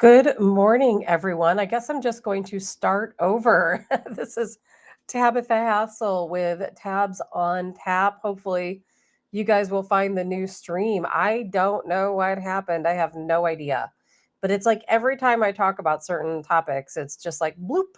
Good morning, everyone. I guess I'm just going to start over. This is Tabitha Hassell with Tabs on Tap. Hopefully, you guys will find the new stream. I don't know what happened. I have no idea. But it's like every time I talk about certain topics, it's just like bloop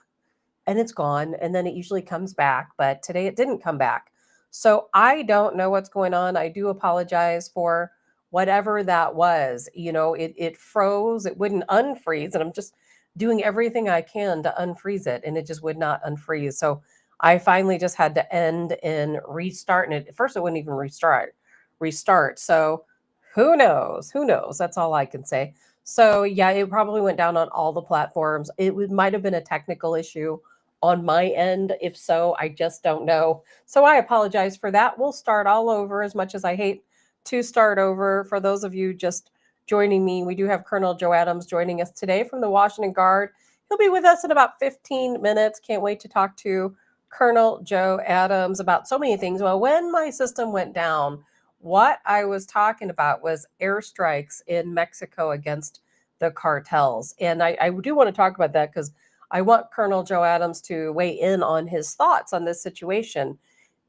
and it's gone. And then it usually comes back. But today it didn't come back. So I don't know what's going on. I do apologize for whatever that was. It froze, it wouldn't unfreeze. And I'm just doing everything I can to unfreeze it. And it just would not unfreeze. So I finally just had to end and restart. And at first it wouldn't even restart. So who knows? Who knows? That's all I can say. So yeah, it probably went down on all the platforms. Might have been a technical issue on my end. If so, I just don't know. So I apologize for that. We'll start all over, as much as I hate to start over. For those of you just joining me, we do have Colonel Joe Adams joining us today from the Washington Guard. He'll be with us in about 15 minutes. Can't wait to talk to Colonel Joe Adams about so many things. Well, when my system went down, what I was talking about was airstrikes in Mexico against the cartels. And I do want to talk about that because I want Colonel Joe Adams to weigh in on his thoughts on this situation.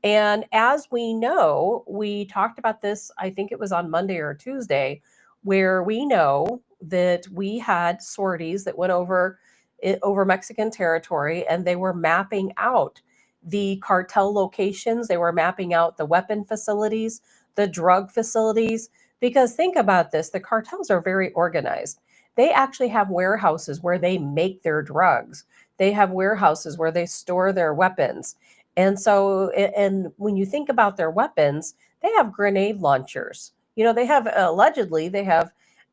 And as we know, we talked about this, I think it was on Monday or Tuesday, where we know that we had sorties that went over Mexican territory, and they were mapping out the cartel locations. They were mapping out the weapon facilities, the drug facilities. Because think about this, the cartels are very organized. They actually have warehouses where they make their drugs. They have warehouses where they store their weapons. And so, and when you think about their weapons, they have grenade launchers. They have allegedly, they have,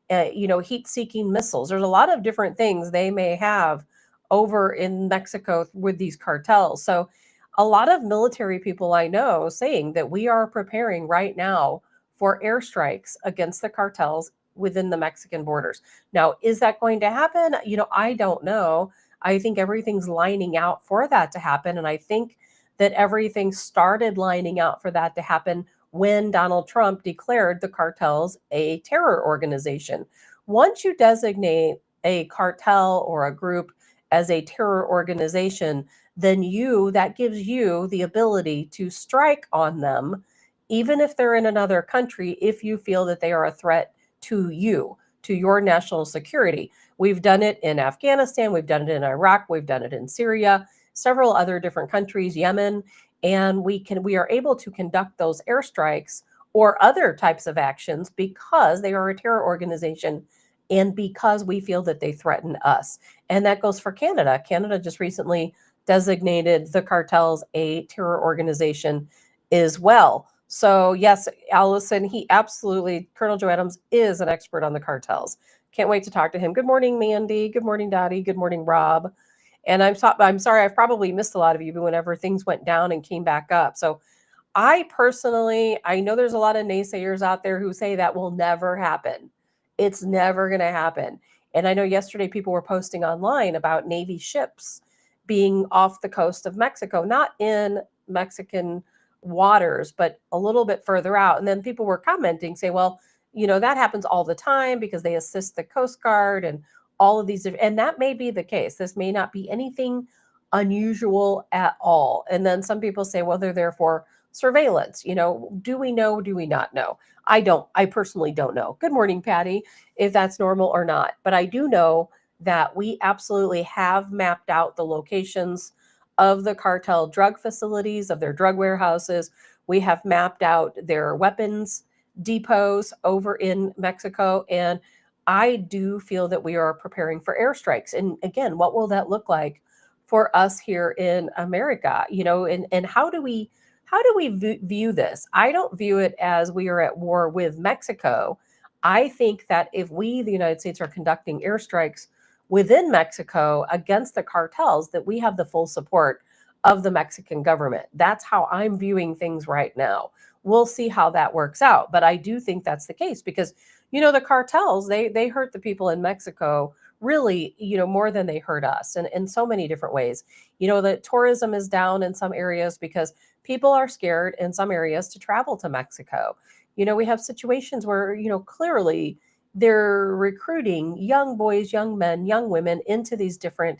heat seeking missiles. There's a lot of different things they may have over in Mexico with these cartels. So, a lot of military people I know saying that we are preparing right now for airstrikes against the cartels within the Mexican borders. Now, is that going to happen? I don't know. I think everything's lining out for that to happen. And I think that everything started lining out for that to happen when Donald Trump declared the cartels a terror organization. Once you designate a cartel or a group as a terror organization, then that gives you the ability to strike on them, even if they're in another country, if you feel that they are a threat to you, to your national security. We've done it in Afghanistan, we've done it in Iraq, we've done it in Syria, several other different countries, Yemen, and we are able to conduct those airstrikes or other types of actions because they are a terror organization and because we feel that they threaten us. And that goes for Canada. Canada just recently designated the cartels a terror organization as well. So yes, Allison, Colonel Joe Adams is an expert on the cartels. Can't wait to talk to him. Good morning, Mandy. Good morning, Dottie. Good morning, Rob. And I'm sorry, I've probably missed a lot of you whenever things went down and came back up. So I know there's a lot of naysayers out there who say that will never happen. It's never going to happen. And I know yesterday people were posting online about Navy ships being off the coast of Mexico, not in Mexican waters, but a little bit further out. And then people were commenting, say, well, that happens all the time because they assist the Coast Guard and all of these. And that may be the case. This may not be anything unusual at all. And then some people say, well, they're there for surveillance. Do we know? Do we not know? I personally don't know. Good morning, Patty, if that's normal or not. But I do know that we absolutely have mapped out the locations of the cartel drug facilities, of their drug warehouses. We have mapped out their weapons depots over in Mexico. And I do feel that we are preparing for airstrikes. And again, what will that look like for us here in America? And how do we view this? I don't view it as we are at war with Mexico. I think that if we, the United States, are conducting airstrikes within Mexico against the cartels, that we have the full support of the Mexican government. That's how I'm viewing things right now. We'll see how that works out. But I do think that's the case because, the cartels, they hurt the people in Mexico really, more than they hurt us and in so many different ways. The tourism is down in some areas because people are scared in some areas to travel to Mexico. We have situations where, clearly, they're recruiting young boys, young men, young women into these different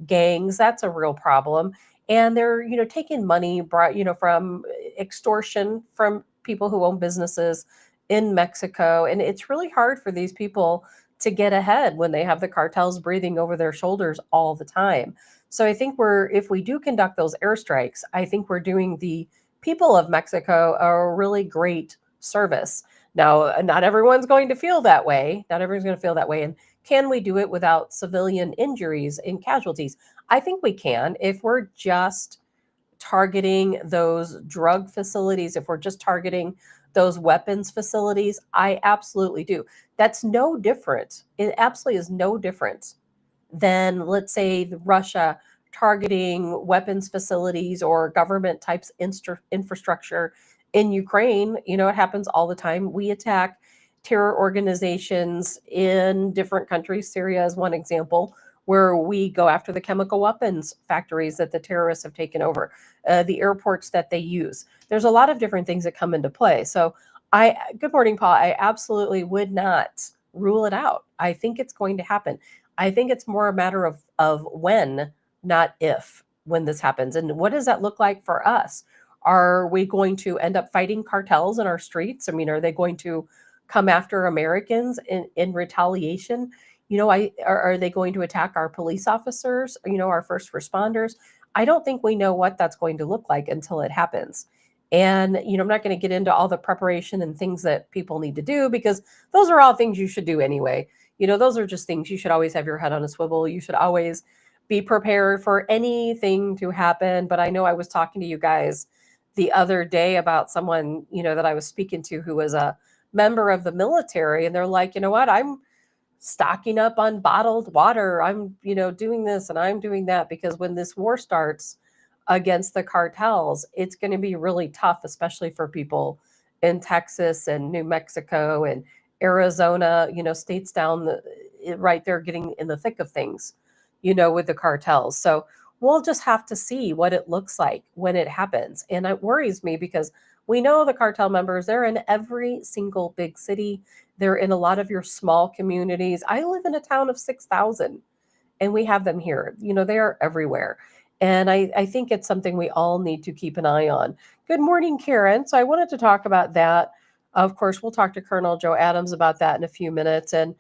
gangs. That's a real problem. And they're, taking money brought, from extortion from people who own businesses in Mexico. And it's really hard for these people to get ahead when they have the cartels breathing over their shoulders all the time. So I think if we do conduct those airstrikes, I think we're doing the people of Mexico a really great service. Now, not everyone's going to feel that way. Not everyone's going to feel that way. And can we do it without civilian injuries and casualties? I think we can if we're just targeting those drug facilities, if we're just targeting those weapons facilities. I absolutely do. That's no different. It absolutely is no different than, let's say, Russia targeting weapons facilities or government types infrastructure in Ukraine. It happens all the time. We attack terror organizations in different countries. Syria is one example where we go after the chemical weapons factories that the terrorists have taken over, the airports that they use. There's a lot of different things that come into play. So good morning, Paul. I absolutely would not rule it out. I think it's going to happen. I think it's more a matter of when, not if, when this happens. And what does that look like for us? Are we going to end up fighting cartels in our streets? I mean, are they going to come after Americans in retaliation? Are they going to attack our police officers, our first responders? I don't think we know what that's going to look like until it happens. And, I'm not going to get into all the preparation and things that people need to do because those are all things you should do anyway. Those are just things you should always have your head on a swivel. You should always be prepared for anything to happen. But I know I was talking to you guys the other day about someone, that I was speaking to who was a member of the military. And they're like, you know what? I'm stocking up on bottled water. I'm, doing this and I'm doing that because when this war starts against the cartels, it's going to be really tough, especially for people in Texas and New Mexico and Arizona, states down right there getting in the thick of things, with the cartels. So we'll just have to see what it looks like when it happens. And it worries me because we know the cartel members, they're in every single big city. They're in a lot of your small communities. I live in a town of 6,000 and we have them here. They are everywhere. And I think it's something we all need to keep an eye on. Good morning, Karen. So I wanted to talk about that. Of course, we'll talk to Colonel Joe Adams about that in a few minutes. And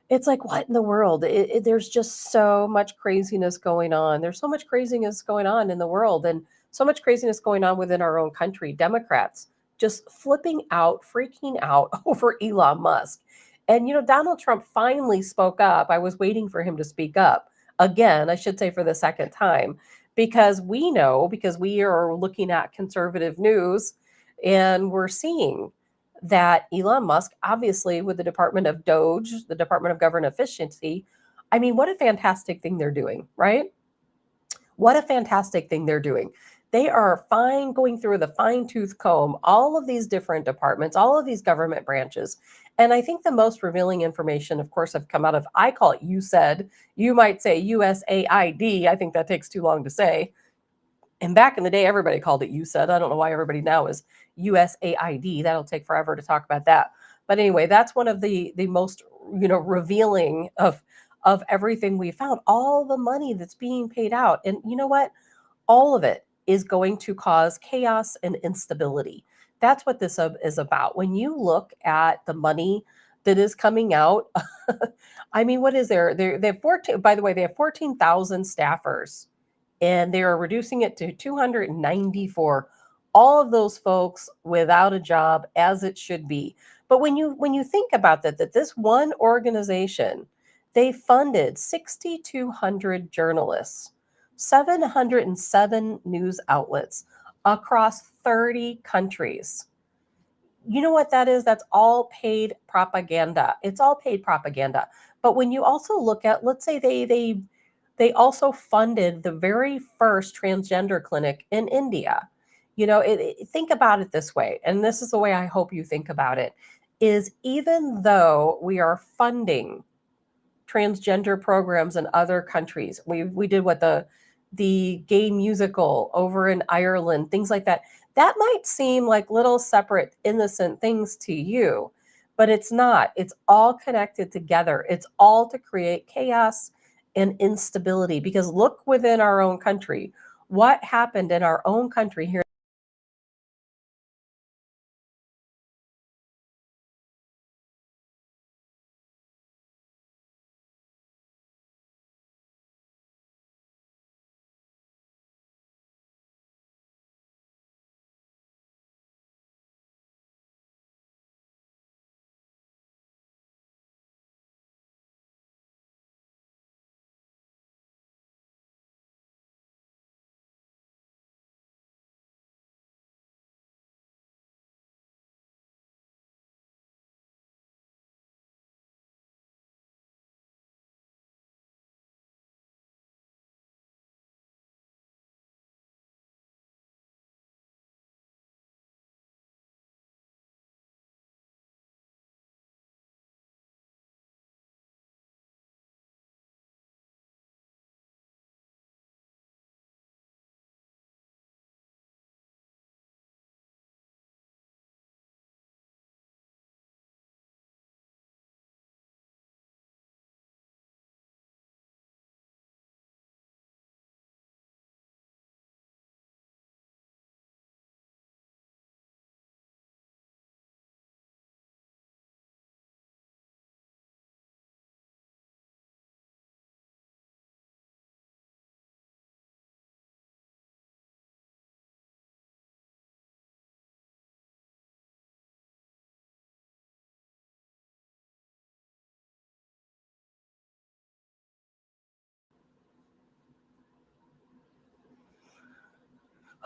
it's like, what in the world? There's just so much craziness going on. There's so much craziness going on in the world and so much craziness going on within our own country. Democrats just flipping out, freaking out over Elon Musk. And, Donald Trump finally spoke up. I was waiting for him to speak up again, I should say for the second time, because we are looking at conservative news and we're seeing that Elon Musk, obviously, with the Department of Doge, the Department of Government Efficiency, I mean, what a fantastic thing they're doing, right? What a fantastic thing they're doing. They are going through the fine tooth comb, all of these different departments, all of these government branches. And I think the most revealing information, of course, have come out of, I call it USAID. You might say USAID. I think that takes too long to say. And back in the day, everybody called it USAID. I don't know why everybody now is USAID. That'll take forever to talk about that. But anyway, that's one of the most revealing of everything we found. All the money that's being paid out, and you know what? All of it is going to cause chaos and instability. That's what this is about. When you look at the money that is coming out, I mean, what is there? They have 14. By the way, they have 14,000 staffers and they are reducing it to 294. All of those folks without a job, as it should be. But when you think about that this one organization, they funded 6,200 journalists, 707 news outlets across 30 countries. You know what that is? That's all paid propaganda. It's all paid propaganda. But when you also look at, let's say they also funded the very first transgender clinic in India. Think about it this way, and this is the way I hope you think about it, is even though we are funding transgender programs in other countries, we did what the gay musical over in Ireland, things like that. That might seem like little separate, innocent things to you. but it's not. It's all connected together. It's all to create chaos and instability. Because look within our own country. What happened in our own country here?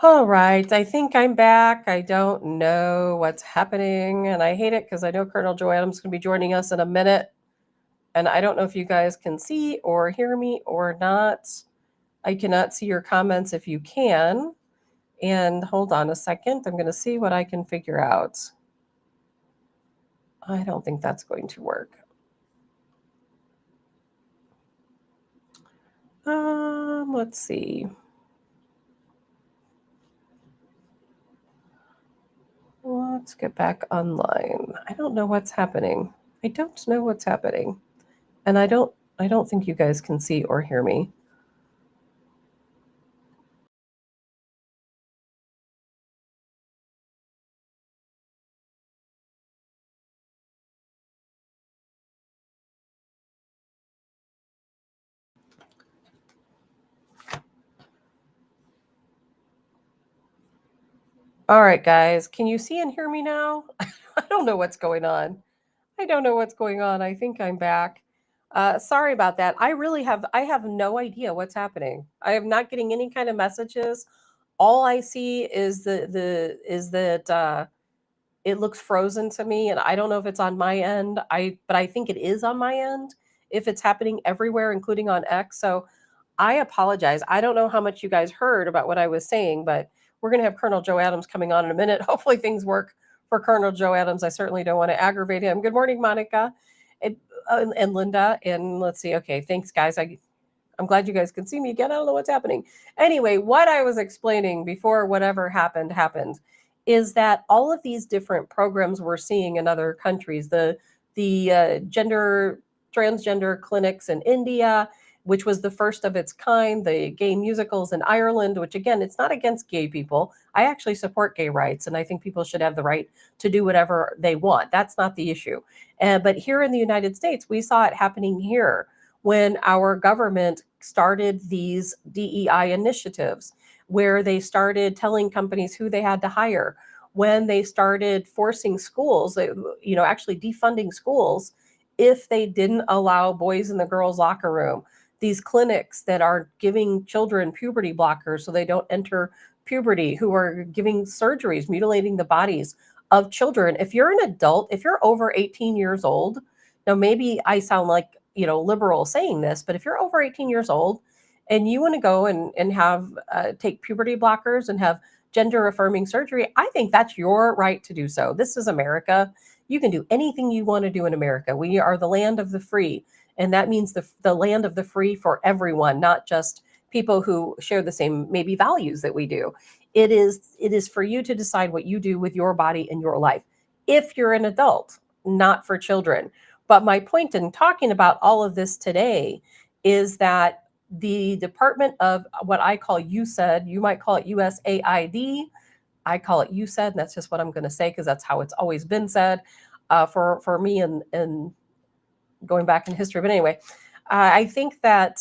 All right, I think I'm back. I don't know what's happening, and I hate it because I know Colonel Joe Adams is going to be joining us in a minute, and I don't know if you guys can see or hear me or not. I cannot see your comments if you can. And hold on a second, I'm going to see what I can figure out. I don't think that's going to work. Let's see. Let's get back online. I don't know what's happening. I don't know what's happening. And I don't think you guys can see or hear me. All right, guys, can you see and hear me now? I don't know what's going on. I don't know what's going on. I think I'm back. Sorry about that. I have no idea what's happening. I am not getting any kind of messages. All I see is the is that it looks frozen to me, and I don't know if it's on my end. But I think it is on my end if it's happening everywhere, including on X. So I apologize. I don't know how much you guys heard about what I was saying, but we're going to have Colonel Joe Adams coming on in a minute. Hopefully things work for Colonel Joe Adams. I certainly don't want to aggravate him. Good morning, Monica and Linda. And let's see. Okay, thanks, guys. I'm glad you guys can see me again. I don't know what's happening. Anyway, what I was explaining before whatever happened is that all of these different programs we're seeing in other countries, the gender transgender clinics in India, which was the first of its kind, the gay musicals in Ireland, which again, it's not against gay people. I actually support gay rights, and I think people should have the right to do whatever they want. That's not the issue. But here in the United States, we saw it happening here when our government started these DEI initiatives, where they started telling companies who they had to hire, when they started forcing schools, actually defunding schools if they didn't allow boys in the girls' locker room. These clinics that are giving children puberty blockers so they don't enter puberty, who are giving surgeries, mutilating the bodies of children. If you're an adult, if you're over 18 years old, now maybe I sound like liberal saying this, but if you're over 18 years old and you want to go and have take puberty blockers and have gender affirming surgery, I think that's your right to do so. This is America. You can do anything you want to do in America. We are the land of the free, and that means the land of the free for everyone, not just people who share the same maybe values that we do. It is for you to decide what you do with your body and your life if you're an adult. not for children. But my point in talking about all of this today is that the Department of what I call USAID, you might call it USAID, I call it USAID, and that's just what I'm going to say because that's how it's always been said for me and going back in history. But anyway, I think that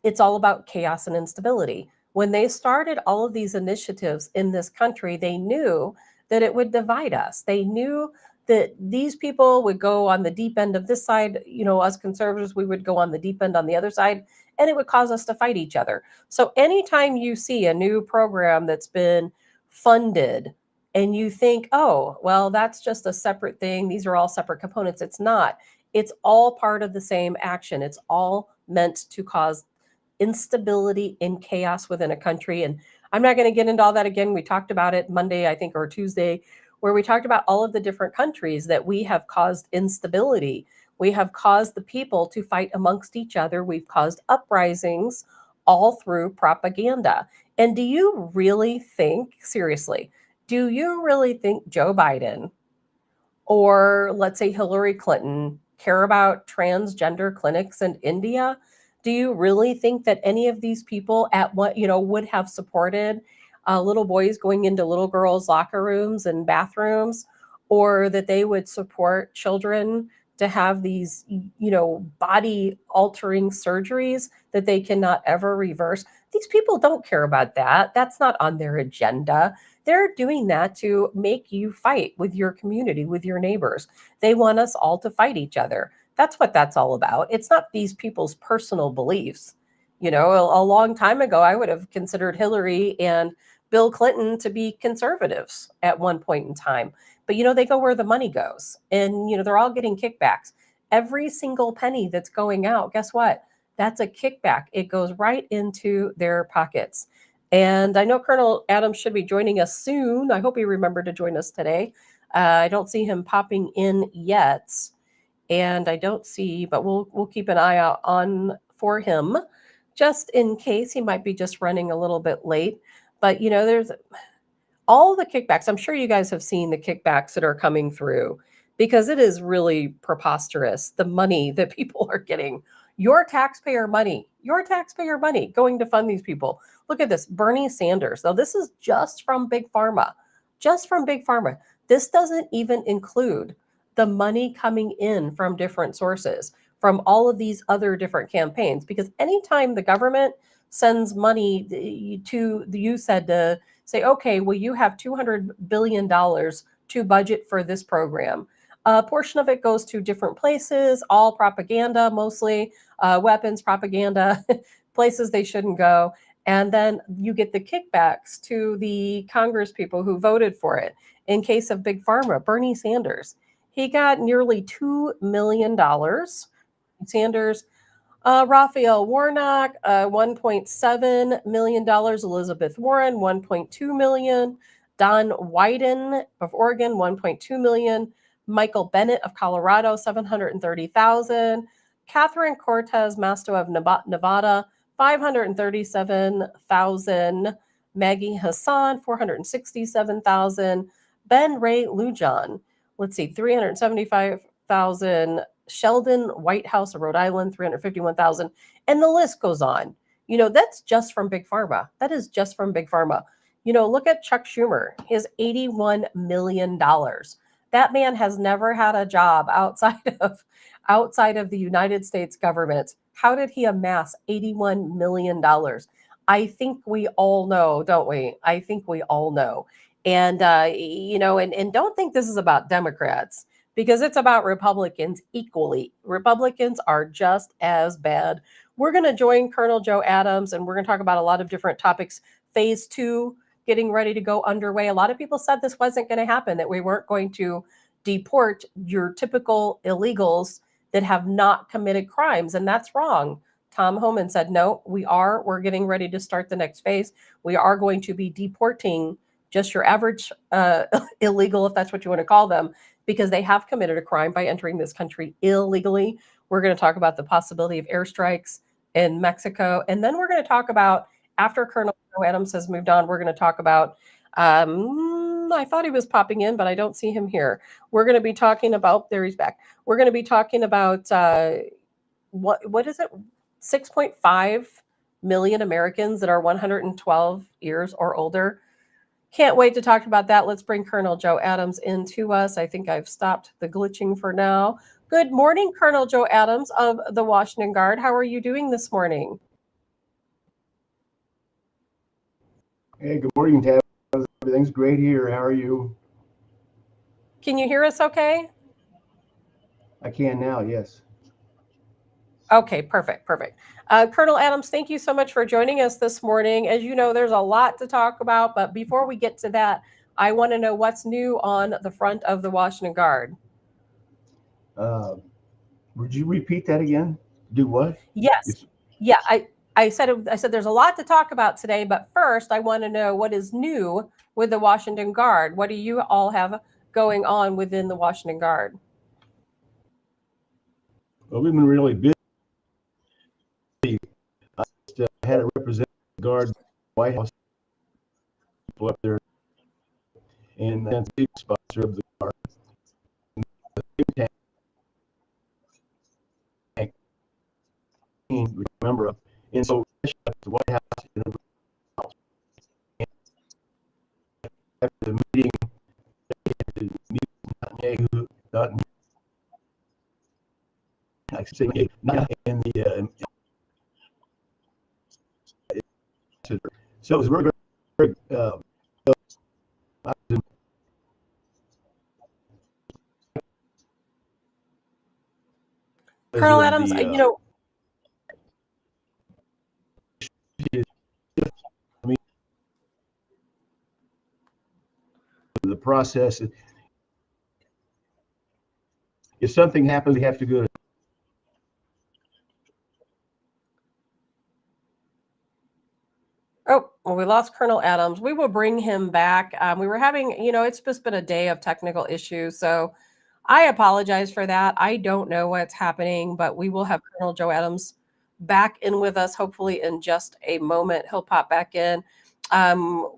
it's all about chaos and instability. When they started all of these initiatives in this country, they knew that it would divide us. They knew that these people would go on the deep end of this side, us conservatives, we would go on the deep end on the other side, and it would cause us to fight each other. So anytime you see a new program that's been funded and you think, oh, well, that's just a separate thing, these are all separate components, it's not. It's all part of the same action. It's all meant to cause instability and chaos within a country. And I'm not going to get into all that again. We talked about it Monday, I think, or Tuesday, where we talked about all of the different countries that we have caused instability. We have caused the people to fight amongst each other. We've caused uprisings all through propaganda. And do you really think, seriously, do you really think Joe Biden or let's say Hillary Clinton care about transgender clinics in India? Do you really think that any of these people at what, would have supported little boys going into little girls' locker rooms and bathrooms, or that they would support children to have these, body altering surgeries that they cannot ever reverse? These people don't care about that. That's not on their agenda. They're doing that to make you fight with your community, with your neighbors. They want us all to fight each other. That's what that's all about. It's not these people's personal beliefs. A long time ago, I would have considered Hillary and Bill Clinton to be conservatives at one point in time. But, they go where the money goes. And, they're all getting kickbacks. Every single penny that's going out, guess what? That's a kickback. It goes right into their pockets. And I know Colonel Adams should be joining us soon. I hope he remembered to join us today. I don't see him popping in yet, and I don't see, but we'll keep an eye out on for him, just in case he might be just running a little bit late. But there's all the kickbacks. I'm sure you guys have seen the kickbacks that are coming through because it is really preposterous, the money that people are getting. Your taxpayer money going to fund these people. Look at this, Bernie Sanders. Now, this is just from Big Pharma, just from Big Pharma. This doesn't even include the money coming in from different sources, from all of these other different campaigns. Because anytime the government sends money to the USAID to say, okay, well, you have $200 billion to budget for this program. A portion of it goes to different places, all propaganda, mostly weapons propaganda, places they shouldn't go. And then you get the kickbacks to the Congress people who voted for it. In case of Big Pharma, Bernie Sanders, he got nearly $2 million. Sanders, Raphael Warnock, $1.7 million. Elizabeth Warren, $1.2 million. Don Wyden of Oregon, $1.2 million. Michael Bennett of Colorado, $730,000. Catherine Cortez Masto of Nevada, $537,000. Maggie Hassan, $467,000. Ben Ray Lujan, let's see, $375,000. Sheldon Whitehouse of Rhode Island, $351,000. And the list goes on. That's just from Big Pharma. That is just from Big Pharma. Look at Chuck Schumer, his $81 million. That man has never had a job outside of the United States government. How did he amass $81 million? I think we all know, don't we? I think we all know. And, and don't think this is about Democrats, because it's about Republicans equally. Republicans are just as bad. We're going to join Colonel Joe Adams, and we're going to talk about a lot of different topics. Phase 2 getting ready to go underway. A lot of people said this wasn't going to happen, that we weren't going to deport your typical illegals that have not committed crimes, and that's wrong. Tom Homan said, no, we're getting ready to start the next phase. We are going to be deporting just your average illegal, if that's what you want to call them, because they have committed a crime by entering this country illegally. We're going to talk about the possibility of airstrikes in Mexico. And then we're going to talk about, after Colonel Joe Adams has moved on, we're going to talk about I thought he was popping in, but I don't see him here. We're going to be talking about, there he's back. We're going to be talking about what is it? 6.5 million Americans that are 112 years or older. Can't wait to talk about that. Let's bring Colonel Joe Adams into us. I think I've stopped the glitching for now. Good morning, Colonel Joe Adams of the Washington Guard. How are you doing this morning? Hey, good morning, Tab. Everything's great here. How are you? Can you hear us okay? I can now, yes. Okay, perfect. Colonel Adams, thank you so much for joining us this morning. As you know, there's a lot to talk about, but before we get to that, I want to know what's new on the front of the Washington Guard. Would you repeat that again? Do what? Yes. Yeah, I said there's a lot to talk about today, but first I want to know what is new with the Washington Guard. What do you all have going on within the Washington Guard? Well, we've been really busy. I just had a representative guard White House people up there, and that's the sponsor of the guard. Remember, and so the White House after the meeting, and the so it was very, very Colonel Adams, you know, the process. If something happens, we have to go to. Oh, well, we lost Colonel Adams. We will bring him back. We were having, you know, it's just been a day of technical issues. So I apologize for that. I don't know what's happening, but we will have Colonel Joe Adams back in with us, hopefully in just a moment. He'll pop back in.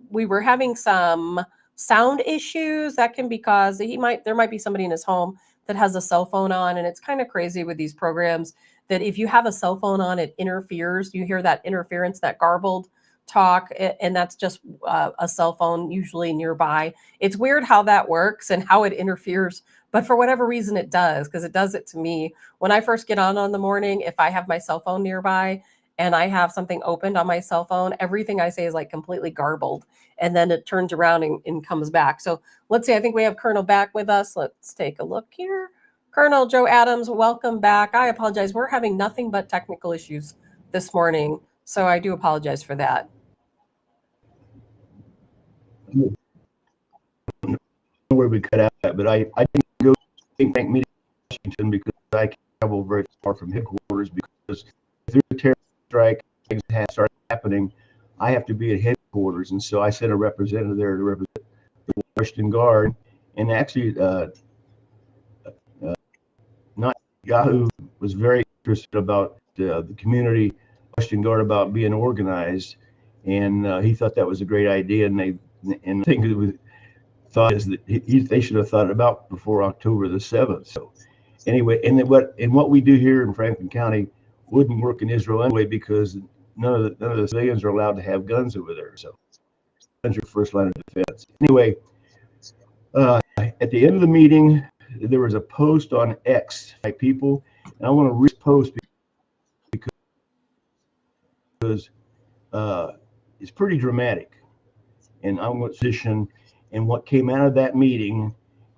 We were having some sound issues that can be caused. There might be somebody in his home that has a cell phone on, and it's kind of crazy with these programs that if you have a cell phone on, it interferes. You hear that interference, that garbled talk, and that's just a cell phone usually nearby. It's weird how that works and how it interferes, but for whatever reason it does, because it does it to me when I first get on the morning. If I have my cell phone nearby and I have something opened on my cell phone, everything I say is like completely garbled, and then it turns around and comes back. So let's see, I think we have Colonel back with us. Let's take a look here. Colonel Joe Adams, welcome back. I apologize, we're having nothing but technical issues this morning, so I do apologize for that. Where we cut out that, but I didn't go think tank meeting in Washington because I travel very far from headquarters, because if there's a terrorist strike, things start happening, I have to be at headquarters, and so I sent a representative there to represent the Washington Guard, and actually not Yahoo was very interested about the community Washington Guard about being organized, and he thought that was a great idea, and I think it was thought is that they should have thought about before October the 7th. So anyway, and what we do here in Franklin County wouldn't work in Israel anyway, because none of the civilians are allowed to have guns over there. So guns are first line of defense. Anyway, at the end of the meeting, there was a post on X by people, and I want to repost because it's pretty dramatic, and I'm going to position and what came out of that meeting,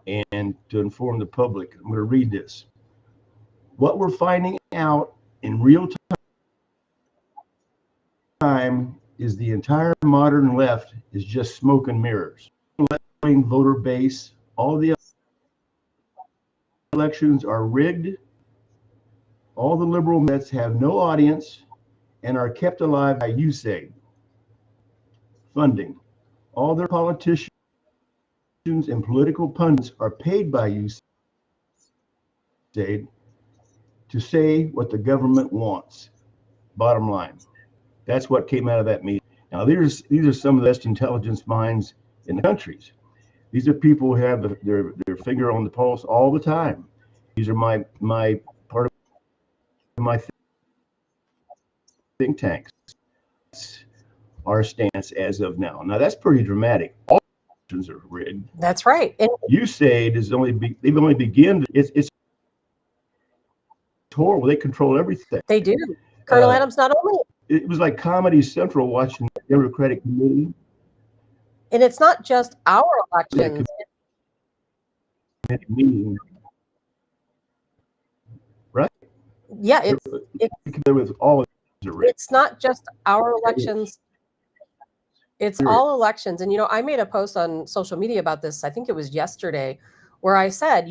and to inform the public. I'm going to read this. What we're finding out in real time is the entire modern left is just smoke and mirrors. Left-wing voter base, all the elections are rigged. All the liberal Mets have no audience and are kept alive by USAID funding. All their politicians and political pundits are paid by USAID to say what the government wants. Bottom line, that's what came out of that meeting. Now, these are some of the best intelligence minds in the countries. These are people who have their finger on the pulse all the time. These are my part of my think tanks. Our stance as of now. Now that's pretty dramatic. All elections are rigged. That's right. And USAID is they've only begun. It's horrible. They control everything. they do. Colonel Adams, not only, It was like Comedy Central watching the Democratic Committee. and it's not just our elections. Meeting, right? Yeah, With all of it's not just our elections. It's all elections. And, I made a post on social media about this. I think it was yesterday, where I said,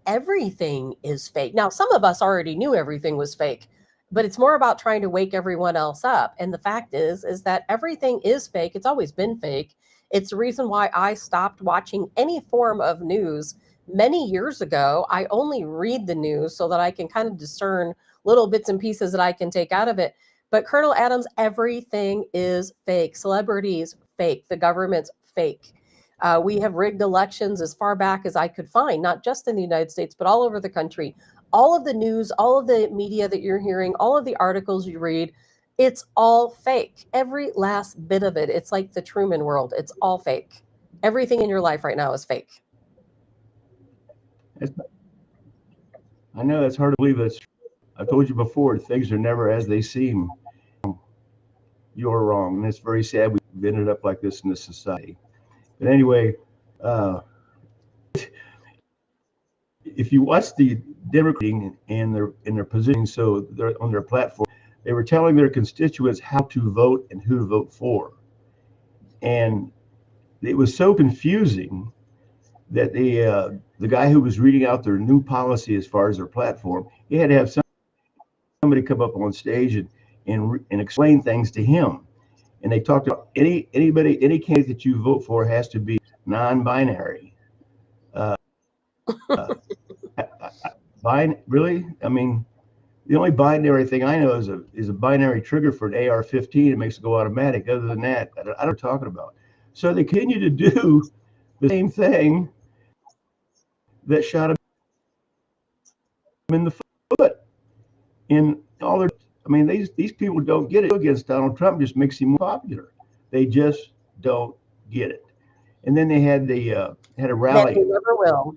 everything is fake. Now, some of us already knew everything was fake, but it's more about trying to wake everyone else up. And the fact is that everything is fake. It's always been fake. It's the reason why I stopped watching any form of news many years ago. I only read the news so that I can kind of discern little bits and pieces that I can take out of it. But Colonel Adams, everything is fake. Celebrities, fake. The government's fake. We have rigged elections as far back as I could find, not just in the United States, but all over the country. All of the news, all of the media that you're hearing, all of the articles you read, it's all fake. Every last bit of it. It's like the Truman world. It's all fake. Everything in your life right now is fake. I know that's hard to believe. That's true. I told you before, things are never as they seem. You're wrong, and it's very sad we've ended up like this in this society. But anyway, if you watch the Democrats in their position, so they're on their platform, they were telling their constituents how to vote and who to vote for, and it was so confusing that the guy who was reading out their new policy as far as their platform, he had to have somebody come up on stage and explain things to him. And they talked about any candidate that you vote for has to be non-binary. Really? I mean, the only binary thing I know is a binary trigger for an AR-15. It makes it go automatic. Other than that, I don't know what I'm talking about. So they continue to do the same thing that shot him in the foot. In all their, I mean, these people don't get it. Against Donald Trump just makes him more popular. They just don't get it. And then they had a rally. They never will.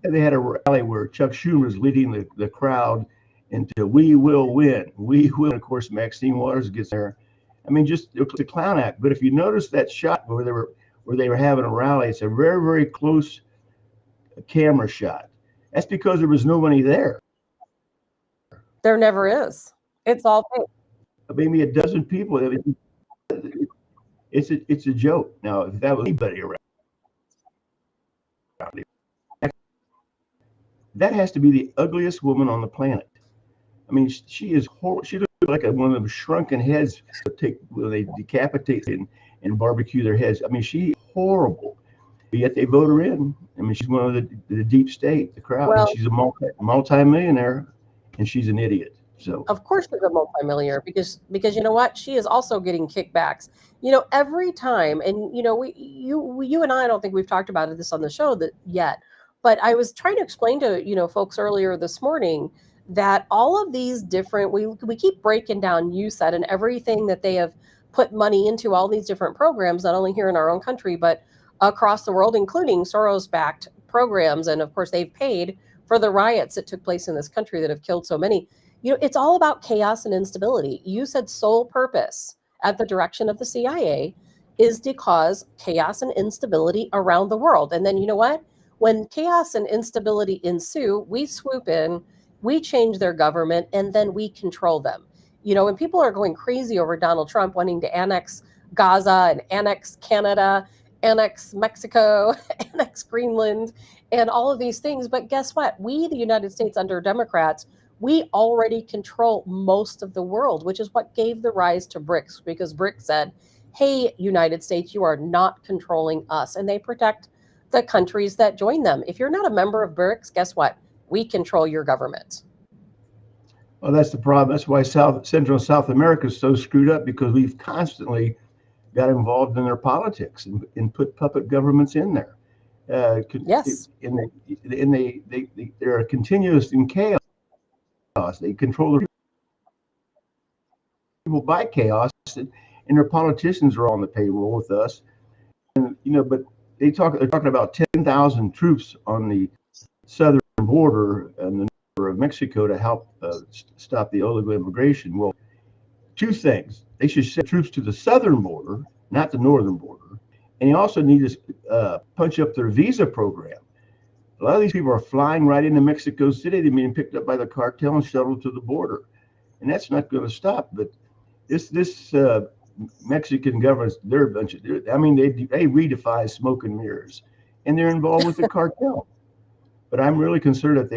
And they had a rally where Chuck Schumer was leading the crowd into "We will win, we will." And of course, Maxine Waters gets there. I mean, just it was a clown act. But if you notice that shot where they were having a rally, it's a very, very close camera shot. That's because there was nobody there. There never is. It's all fake. Maybe a dozen people. It's a joke. Now, if that was anybody around, that has to be the ugliest woman on the planet. I mean, she is horrible. She looks like one of them shrunken heads when they decapitate and barbecue their heads. I mean, she's horrible. But yet they vote her in. I mean, she's one of the deep state, the crowd. Well, and she's a multi-millionaire, and she's an idiot. So of course she's a multimillionaire because you know what? She is also getting kickbacks. Every time, and you and I don't think we've talked about this on the show yet, but I was trying to explain to folks earlier this morning that all of these different we keep breaking down USAID and everything that they have put money into all these different programs, not only here in our own country but across the world, including Soros-backed programs, and of course they've paid for the riots that took place in this country that have killed so many. It's all about chaos and instability. USAID's sole purpose at the direction of the CIA is to cause chaos and instability around the world. And then you know what? When chaos and instability ensue, we swoop in, we change their government, and then we control them. When people are going crazy over Donald Trump wanting to annex Gaza and annex Canada, annex Mexico, annex Greenland, and all of these things. But guess what? We, the United States, under Democrats, we already control most of the world, which is what gave the rise to BRICS, because BRICS said, hey, United States, you are not controlling us. And they protect the countries that join them. If you're not a member of BRICS, guess what? We control your government. Well, that's the problem. That's why Central and South America is so screwed up, because we've constantly got involved in their politics and put puppet governments in there. Yes. They're continuous in chaos. They control the people by chaos, and their politicians are on the payroll with us. And but they're talking about 10,000 troops on the southern border and the border of Mexico to help stop the illegal immigration. Well, two things: they should send troops to the southern border, not the northern border, and you also need to punch up their visa program. A lot of these people are flying right into Mexico City. They're being picked up by the cartel and shuttled to the border, and that's not going to stop. But this Mexican government, they're a bunch of, I mean, they redefine smoke and mirrors, and they're involved with the cartel. But I'm really concerned that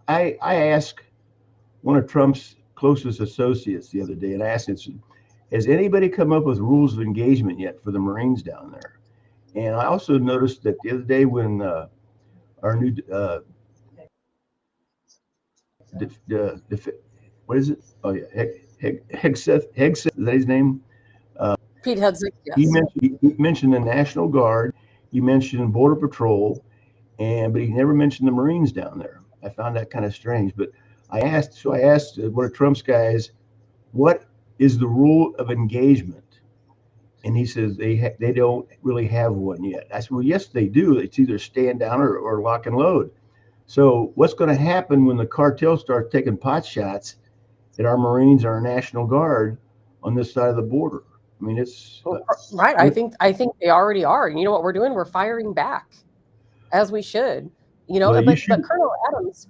I asked one of Trump's closest associates the other day, and I asked him, has anybody come up with rules of engagement yet for the Marines down there? And I also noticed that the other day when our new what is it? Oh yeah, Hegseth, is that his name? Pete Hegseth, yes. He mentioned the National Guard, he mentioned Border Patrol, but he never mentioned the Marines down there. I found that kind of strange. But I asked one of Trump's guys, what is the rule of engagement? And he says they don't really have one yet. I said, well, yes, they do. It's either stand down or lock and load. So what's going to happen when the cartel starts taking pot shots at our Marines, our National Guard on this side of the border? I mean, it's right. I think they already are. And you know what we're doing? We're firing back, as we should. Well, but Colonel Adams,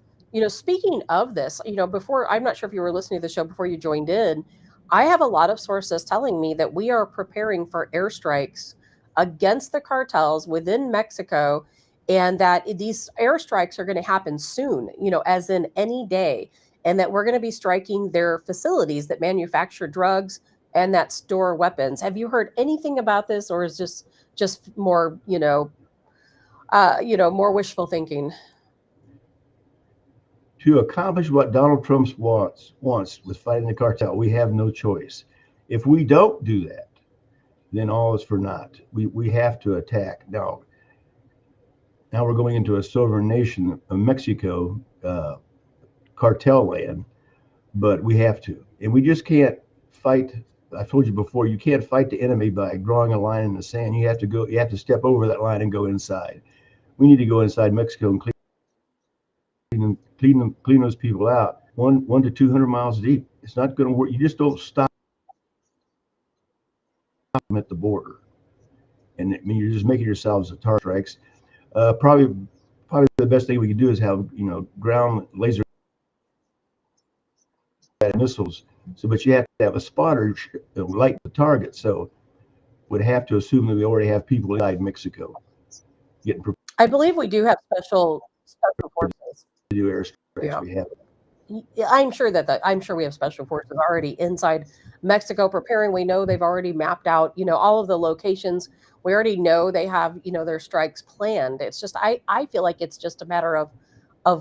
speaking of this, before, I'm not sure if you were listening to the show before you joined in. I have a lot of sources telling me that we are preparing for airstrikes against the cartels within Mexico, and that these airstrikes are going to happen soon, as in any day, and that we're going to be striking their facilities that manufacture drugs and that store weapons. Have you heard anything about this, or is this just more, more wishful thinking? To accomplish what Donald Trump wants with fighting the cartel, we have no choice. If we don't do that, then all is for naught. We have to attack. Now we're going into a sovereign nation of Mexico, cartel land, but we have to. And we just can't fight. I told you before, you can't fight the enemy by drawing a line in the sand. You have to step over that line and go inside. We need to go inside Mexico and clean those people out, 1 to 200 miles deep. It's not going to work. You just don't stop them at the border, and I mean, you're just making yourselves a target strikes. Probably the best thing we could do is have ground laser missiles. But you have to have a spotter light the target. So would have to assume that we already have people inside Mexico getting prepared. I believe we do have special forces to do airstrikes. Yeah. We have. I'm sure we have special forces already inside Mexico preparing. We know they've already mapped out, all of the locations. We already know they have, their strikes planned. It's just, I feel like it's just a matter of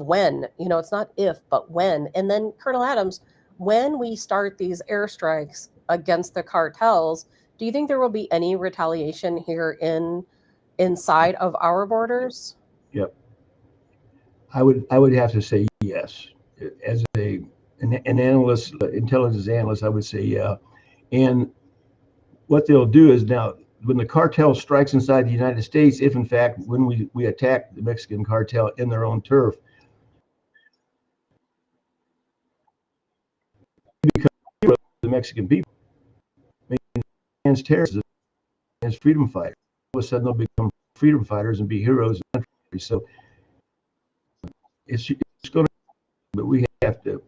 when, it's not if, but when. And then Colonel Adams, when we start these airstrikes against the cartels, do you think there will be any retaliation here inside of our borders? Yep. I would have to say yes. As an analyst, intelligence analyst, I would say yeah. And what they'll do is, now when the cartel strikes inside the United States, if in fact when we attack the Mexican cartel in their own turf, because the Mexican people against terrorism, against freedom fighters, all of a sudden they'll become freedom fighters and be heroes in the country. So it's going to, but we have to,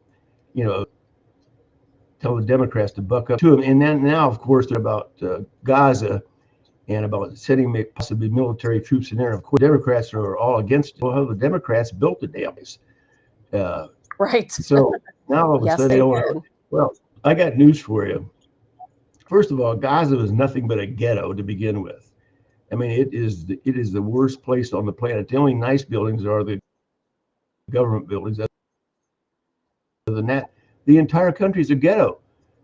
tell the Democrats to buck up to them. And then now, of course, they're about Gaza and about sending possibly military troops in there. Of course, Democrats are all against it. Well, the Democrats built the damn place. Right. So now all of a sudden they don't want to. Well, I got news for you. First of all, Gaza was nothing but a ghetto to begin with. I mean, it is the worst place on the planet. The only nice buildings are the government buildings. Other than that, the entire country is a ghetto.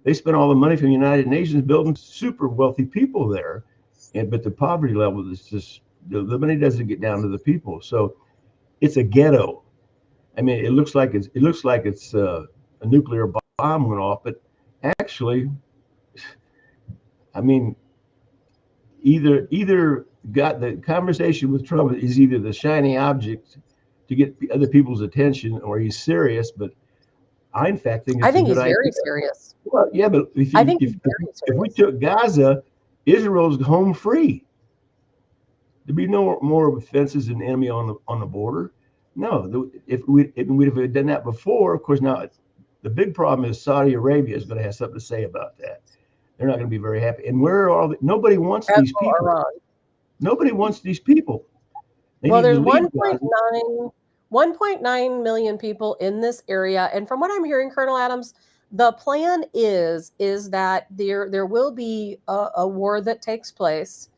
they spent all the money from the United Nations building super wealthy people there, but the poverty level is just the money doesn't get down to the people. So it's a ghetto. I mean, it looks like it's a nuclear bomb went off, but actually, I mean, either got the conversation with Trump is either the shiny object to get other people's attention, or he's serious. But I, in fact, think I it's a think good he's idea. very serious. Well, yeah, but I think he's very if we serious. took Gaza, Israel's home free. There'd be no more fences and enemy on the border. No, if we had done that before, of course. Now the big problem is Saudi Arabia is going to have something to say about that. They're not going to be very happy. And where are nobody wants As these will people. Iran. Nobody wants these people. They Well, need to there's leave 1.9 million people in this area, and from what I'm hearing, Colonel Adams, the plan is that there will be a war that takes place,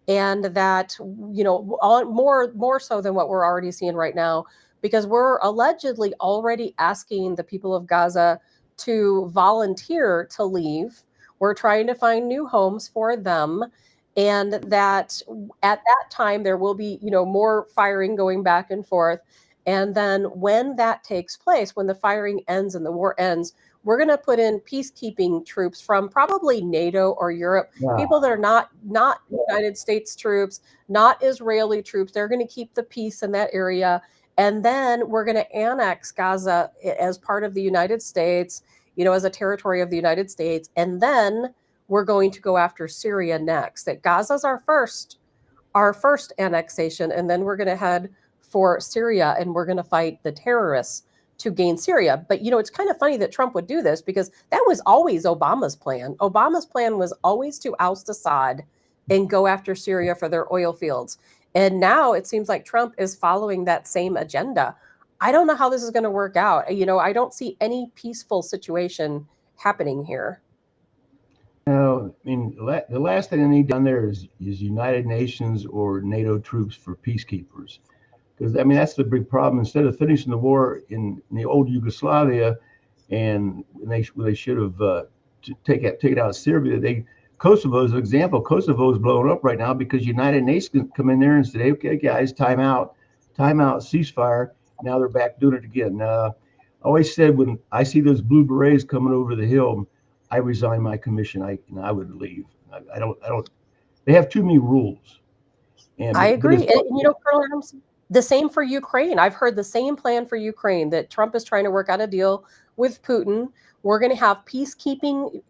and that more so than what we're already seeing right now, because we're allegedly already asking the people of Gaza to volunteer to leave. We're trying to find new homes for them, and that at that time there will be more firing going back and forth. And then when that takes place, when the firing ends and the war ends, we're going to put in peacekeeping troops from probably NATO or Europe, people that are not United States troops, not Israeli troops. They're going to keep the peace in that area. And then we're going to annex Gaza as part of the United States, as a territory of the United States. And then we're going to go after Syria next. That Gaza's our first annexation, and then we're going to head for Syria, and we're going to fight the terrorists to gain Syria. But it's kind of funny that Trump would do this, because that was always Obama's plan. Obama's plan was always to oust Assad and go after Syria for their oil fields. And now it seems like Trump is following that same agenda. I don't know how this is going to work out. I don't see any peaceful situation happening here. No, I mean, the last thing they need down there is United Nations or NATO troops for peacekeepers. Because, I mean, that's the big problem. Instead of finishing the war in the old Yugoslavia, and they should have taken out Serbia, Kosovo is an example. Kosovo is blowing up right now because United Nations come in there and say, okay, guys, time out, ceasefire. Now they're back doing it again. I always said, when I see those blue berets coming over the hill, I resign my commission. I would leave. I don't. They have too many rules. I agree. And Colonel Adams, the same for Ukraine. I've heard the same plan for Ukraine, that Trump is trying to work out a deal with Putin. We're going to have peacekeeping,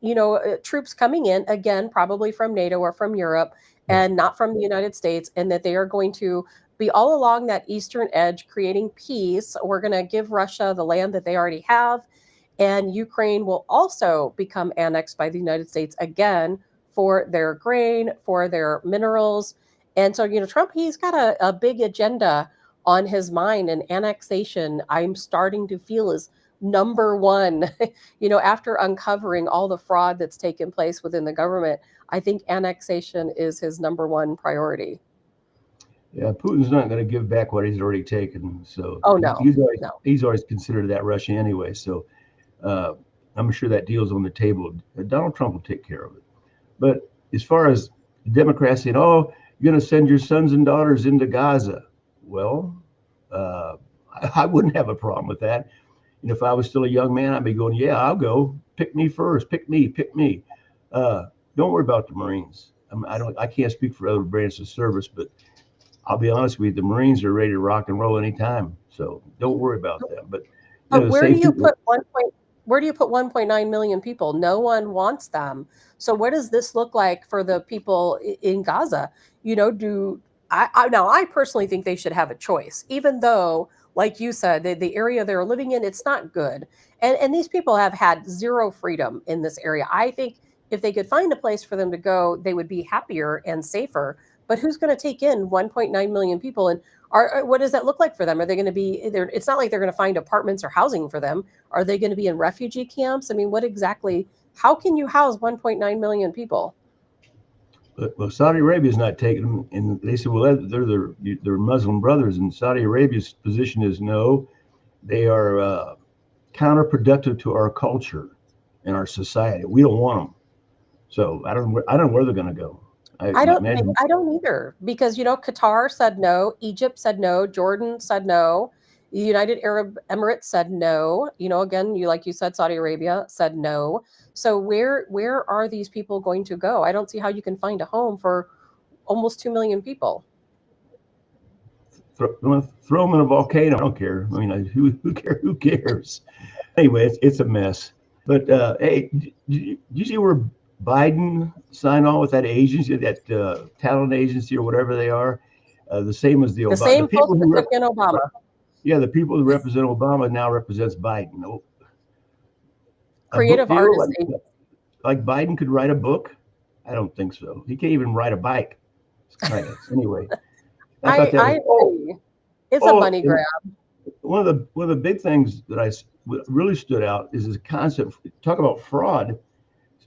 troops coming in, again, probably from NATO or from Europe, and not from the United States, and that they are going to be all along that eastern edge, creating peace. We're going to give Russia the land that they already have, and Ukraine will also become annexed by the United States again for their grain, for their minerals. And so, Trump, he's got a big agenda on his mind, and annexation, I'm starting to feel, is number one. After uncovering all the fraud that's taken place within the government, I think annexation is his number one priority. Yeah, Putin's not going to give back what he's already taken. So No, he's always considered that Russia anyway. So I'm sure that deal's on the table. Donald Trump will take care of it. But as far as Democrats saying, "Oh, you're going to send your sons and daughters into Gaza," well, I wouldn't have a problem with that. And if I was still a young man, I'd be going, "Yeah, I'll go. Pick me first. Pick me. Don't worry about the Marines. I can't speak for other branches of service, but I'll be honest with you, the Marines are ready to rock and roll anytime. So don't worry about them." But where do you put 1.9 million people? No one wants them. So what does this look like for the people in Gaza? I personally think they should have a choice, even though, like you said, the area they're living in, it's not good. And these people have had zero freedom in this area. I think if they could find a place for them to go, they would be happier and safer. But who's going to take in 1.9 million people? And what does that look like for them? Are they going to be there? It's not like they're going to find apartments or housing for them. Are they going to be in refugee camps? I mean, how can you house 1.9 million people? Well, Saudi Arabia's not taking them, and they said, well, they're Muslim brothers, and Saudi Arabia's position is no, they are counterproductive to our culture. in our society. We don't want them. So I don't know where they're going to go. I don't either, because Qatar said no, Egypt said no, Jordan said no, the United Arab Emirates said no. Again, like you said, Saudi Arabia said no. So where are these people going to go? I don't see how you can find a home for almost 2 million people. Throw them in a volcano. I don't care. I mean, who cares? Anyway, it's a mess. But hey, did you see where Biden signed on with that agency, that talent agency or whatever they are? The same as the Obama. The same people who took in Obama. Yeah, the people who represent Obama now represents Biden. Creative artists. Like Biden could write a book? I don't think so. He can't even ride a bike. Anyway. I agree. It's a money grab. One of the big things that really stood out is this concept. Talk about fraud.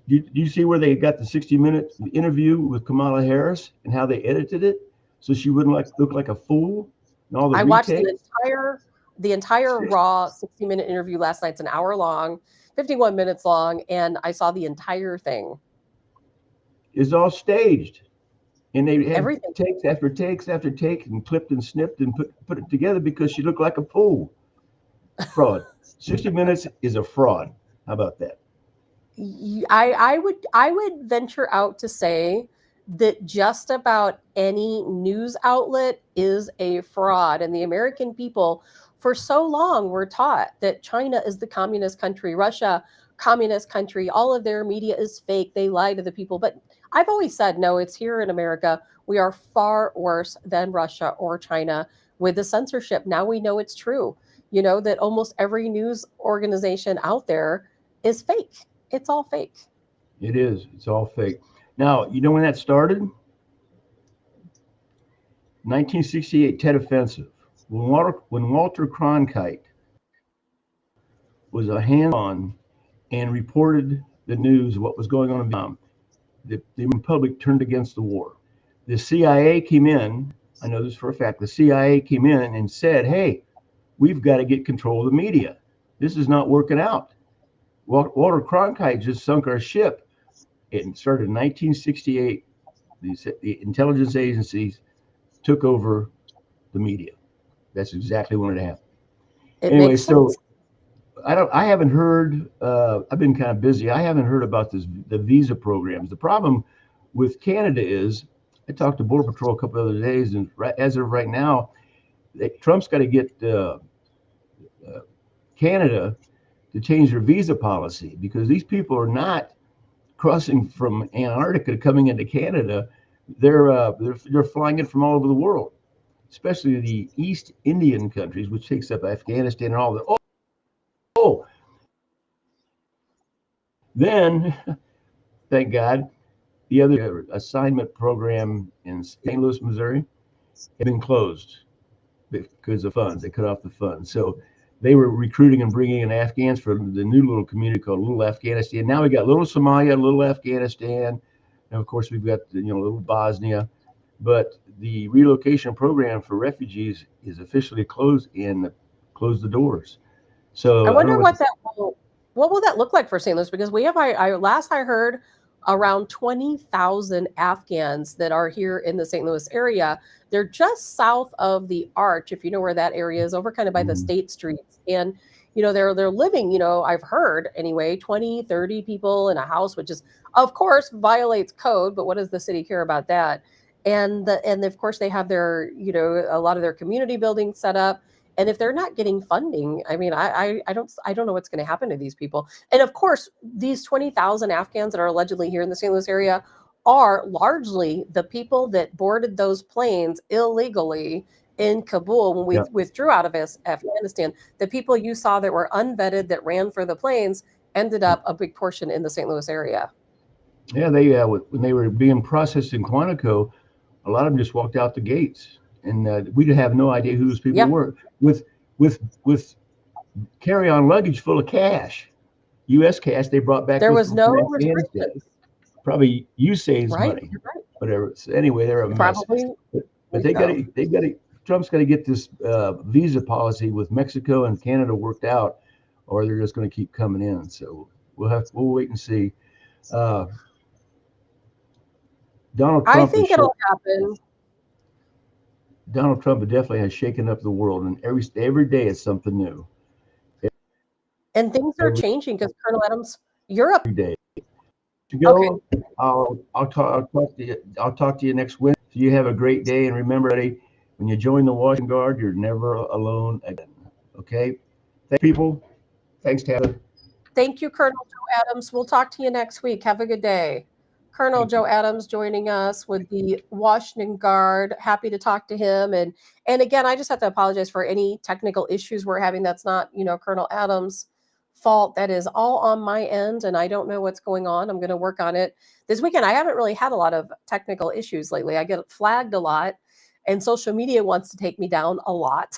Do you see where they got the 60-minute interview with Kamala Harris and how they edited it so she wouldn't look like a fool? And all the I watched the entire raw 60-minute interview last night. It's an hour long, 51 minutes long, and I saw the entire thing. It's all staged. And they had everything, takes after takes after take, and clipped and snipped and put it together because she looked like a fool. Fraud. 60 Minutes is a fraud. How about that? I would venture out to say that just about any news outlet is a fraud, and the American people for so long were taught that China is the communist country, Russia communist country, all of their media is fake, they lie to the people. But I've always said, no, it's here in America. We are far worse than Russia or China with the censorship. Now we know it's true, that almost every news organization out there is fake. It's all fake. It is. It's all fake. Now, when that started? 1968 Tet Offensive. When Walter Cronkite was a hands-on and reported the news, what was going on in Vietnam, the public turned against the war. The CIA came in, I know this for a fact, the CIA came in and said, hey, we've got to get control of the media. This is not working out. Walter Cronkite just sunk our ship. It started in 1968. The intelligence agencies took over the media. That's exactly when it happened. Anyway, so I haven't heard, I've been kind of busy. I haven't heard about the visa programs. The problem with Canada is, I talked to Border Patrol a couple of other days, and as of right now, Trump's got to get Canada to change their visa policy, because these people are not crossing from Antarctica coming into Canada. They're flying in from all over the world, especially the East Indian countries, which takes up Afghanistan and all that. Then, thank God, the other assignment program in St. Louis, Missouri, had been closed because of funds. They cut off the funds. So they were recruiting and bringing in Afghans for the new little community called Little Afghanistan. Now we got Little Somalia, Little Afghanistan, and of course we've got Little Bosnia. But the relocation program for refugees is officially closed and closed the doors. So I wonder what will that look like for St. Louis, because we have, last I heard, around 20,000 Afghans that are here in the St. Louis area. They're just south of the Arch, if you know where that area is, over kind of by the State Streets. And, they're living, I've heard anyway, 20, 30 people in a house, which is, of course, violates code. But what does the city care about that? And of course, they have their, a lot of their community buildings set up. And if they're not getting funding, I mean, I don't know what's going to happen to these people. And of course, these 20,000 Afghans that are allegedly here in the St. Louis area are largely the people that boarded those planes illegally in Kabul when we withdrew out of Afghanistan. The people you saw that were unvetted, that ran for the planes, ended up a big portion in the St. Louis area. Yeah, they when they were being processed in Quantico, a lot of them just walked out the gates. And we have no idea who those people were, with carry-on luggage full of cash, U.S. cash they brought back. There was no restrictions. Probably USAID's money, whatever. So anyway, they're a mess. But they got to. Trump's got to get this visa policy with Mexico and Canada worked out, or they're just going to keep coming in. So we'll wait and see. Uh, Donald I Trump think it'll happen. Donald Trump definitely has shaken up the world, and every day it's something new. And things are Every changing because Colonel Adams, Europe. day. To Okay. go, I'll talk to you next Wednesday. So you have a great day, and remember, everybody, when you join the Washington Guard, you're never alone again. Okay, thank people. Thanks, Tabitha. Thank you, Colonel Joe Adams. We'll talk to you next week. Have a good day. Colonel Thank you. Joe Adams joining us with the Washington Guard. Happy to talk to him. And again, I just have to apologize for any technical issues we're having. That's not, Colonel Adams' fault. That is all on my end, and I don't know what's going on. I'm going to work on it this weekend. I haven't really had a lot of technical issues lately. I get flagged a lot, and social media wants to take me down a lot.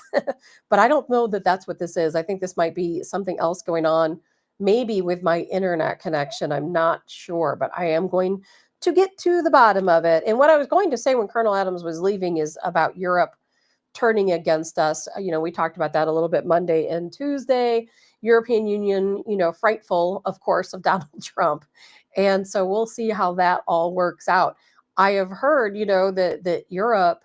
But I don't know that that's what this is. I think this might be something else going on, maybe with my internet connection. I'm not sure, but I am going to get to the bottom of it. And what I was going to say when Colonel Adams was leaving is about Europe turning against us. We talked about that a little bit Monday and Tuesday. European Union, frightful, of course, of Donald Trump. And so we'll see how that all works out. I have heard, that Europe,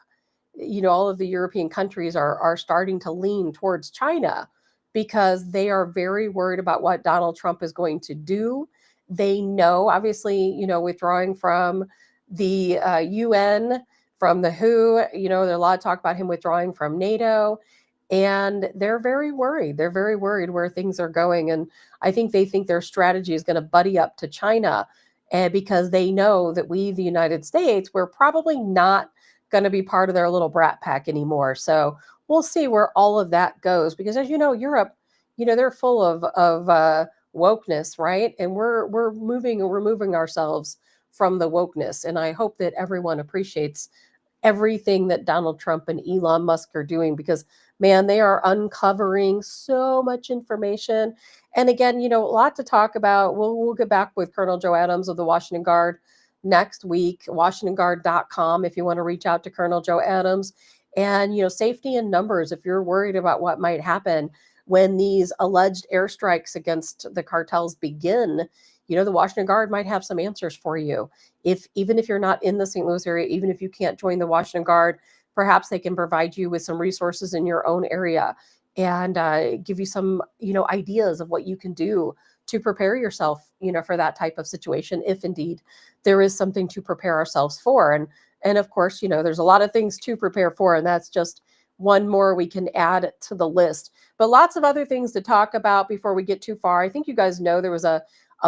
all of the European countries are starting to lean towards China because they are very worried about what Donald Trump is going to do. They know, obviously, withdrawing from the UN, from the WHO, there's a lot of talk about him withdrawing from NATO. And they're very worried. They're very worried where things are going. And I think they think their strategy is going to buddy up to China, because they know that we, the United States, we're probably not going to be part of their little brat pack anymore. So we'll see where all of that goes, because as you know, Europe, they're full of wokeness, right? And we're removing ourselves from the wokeness. And I hope that everyone appreciates everything that Donald Trump and Elon Musk are doing, because man, they are uncovering so much information. And again, a lot to talk about. We'll get back with Colonel Joe Adams of the Washington Guard next week, WashingtonGuard.com, if you want to reach out to Colonel Joe Adams. And safety in numbers, if you're worried about what might happen when these alleged airstrikes against the cartels begin, the Washington Guard might have some answers for you. Even if you're not in the St. Louis area, even if you can't join the Washington Guard, perhaps they can provide you with some resources in your own area and give you some, ideas of what you can do to prepare yourself, for that type of situation, if indeed there is something to prepare ourselves for. And of course, there's a lot of things to prepare for, and that's just one more we can add to the list. But lots of other things to talk about before we get too far. I think you guys know there was a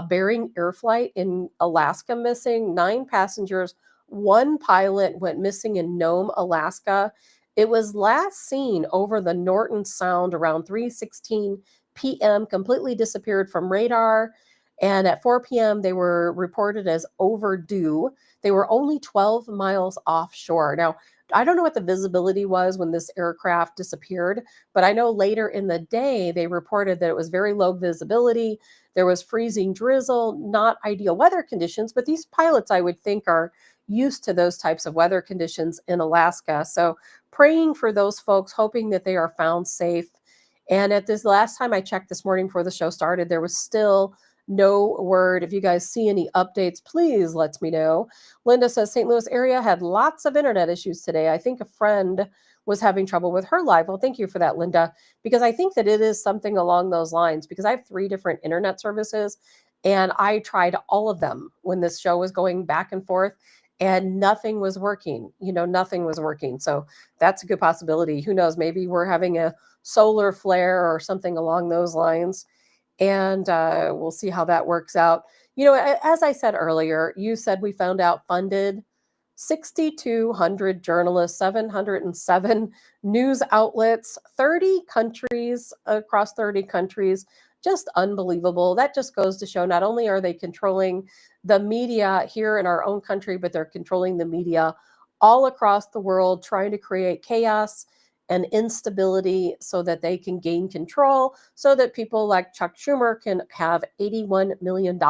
Bering Air Flight in Alaska missing, 9 passengers, 1 pilot went missing in Nome, Alaska. It was last seen over the Norton Sound around 3:16 p.m., completely disappeared from radar. And at 4 p.m., they were reported as overdue. They were only 12 miles offshore. Now, I don't know what the visibility was when this aircraft disappeared, but I know later in the day, they reported that it was very low visibility. There was freezing drizzle, not ideal weather conditions, but these pilots, I would think, are used to those types of weather conditions in Alaska. So praying for those folks, hoping that they are found safe. And at this last time I checked this morning before the show started, there was still no word. If you guys see any updates, please let me know. Linda says St. Louis area had lots of internet issues today. I think a friend was having trouble with her live. Well, thank you for that, Linda, because I think that it is something along those lines, because I have 3 different internet services and I tried all of them when this show was going back and forth and nothing was working. Nothing was working. So that's a good possibility. Who knows? Maybe we're having a solar flare or something along those lines. And we'll see how that works out. As I said earlier, you said we found out funded 6,200 journalists, 707 news outlets, 30 countries, across 30 countries. Just unbelievable. That just goes to show not only are they controlling the media here in our own country, but they're controlling the media all across the world, trying to create chaos and instability so that they can gain control, so that people like Chuck Schumer can have $81 million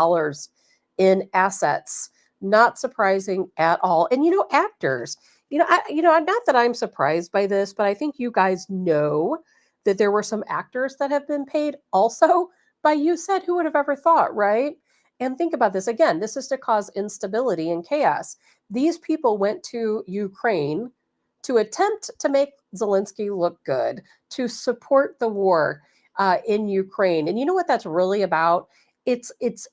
in assets. Not surprising at all. And actors, not that I'm surprised by this, but I think you guys know that there were some actors that have been paid also by USAID. Who would have ever thought, right? And think about this again. This is to cause instability and chaos. These people went to Ukraine to attempt to make Zelensky look good, to support the war in Ukraine. And you know what that's really about? It's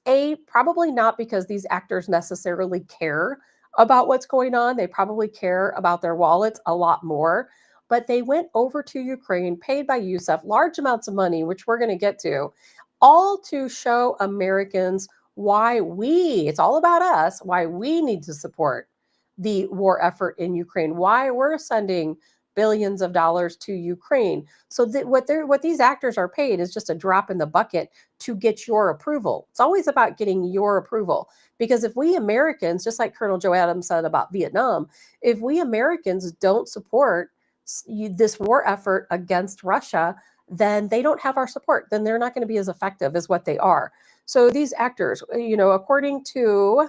a probably not because these actors necessarily care about what's going on. They probably care about their wallets a lot more. But they went over to Ukraine, paid by USAID, large amounts of money, which we're going to get to, all to show Americans why it's all about us, why we need to support the war effort in Ukraine, why we're sending billions of dollars to Ukraine. So that what these actors are paid is just a drop in the bucket to get your approval. It's always about getting your approval. Because if we Americans, just like Colonel Joe Adams said about Vietnam, if we Americans don't support this war effort against Russia, then they don't have our support. Then they're not going to be as effective as what they are. So these actors, according to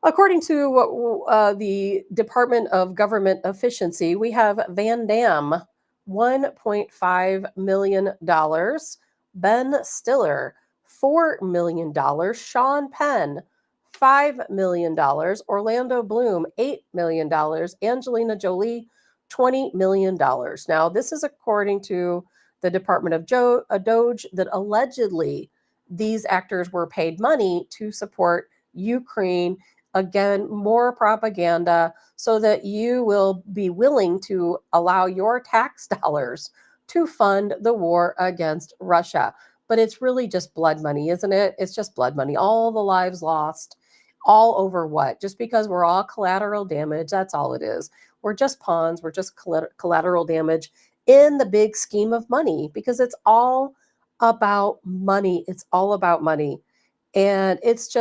the Department of Government Efficiency, we have Van Dam, $1.5 million, Ben Stiller, $4 million, Sean Penn, $5 million, Orlando Bloom, $8 million, Angelina Jolie, $20 million. Now, this is according to the Department of Doge, that allegedly these actors were paid money to support Ukraine. Again, more propaganda so that you will be willing to allow your tax dollars to fund the war against Russia. But it's really just blood money, isn't it? It's just blood money. All the lives lost, all over what? Just because we're all collateral damage. That's all it is. We're just pawns. We're just collateral damage in the big scheme of money, because it's all about money. It's all about money. And it's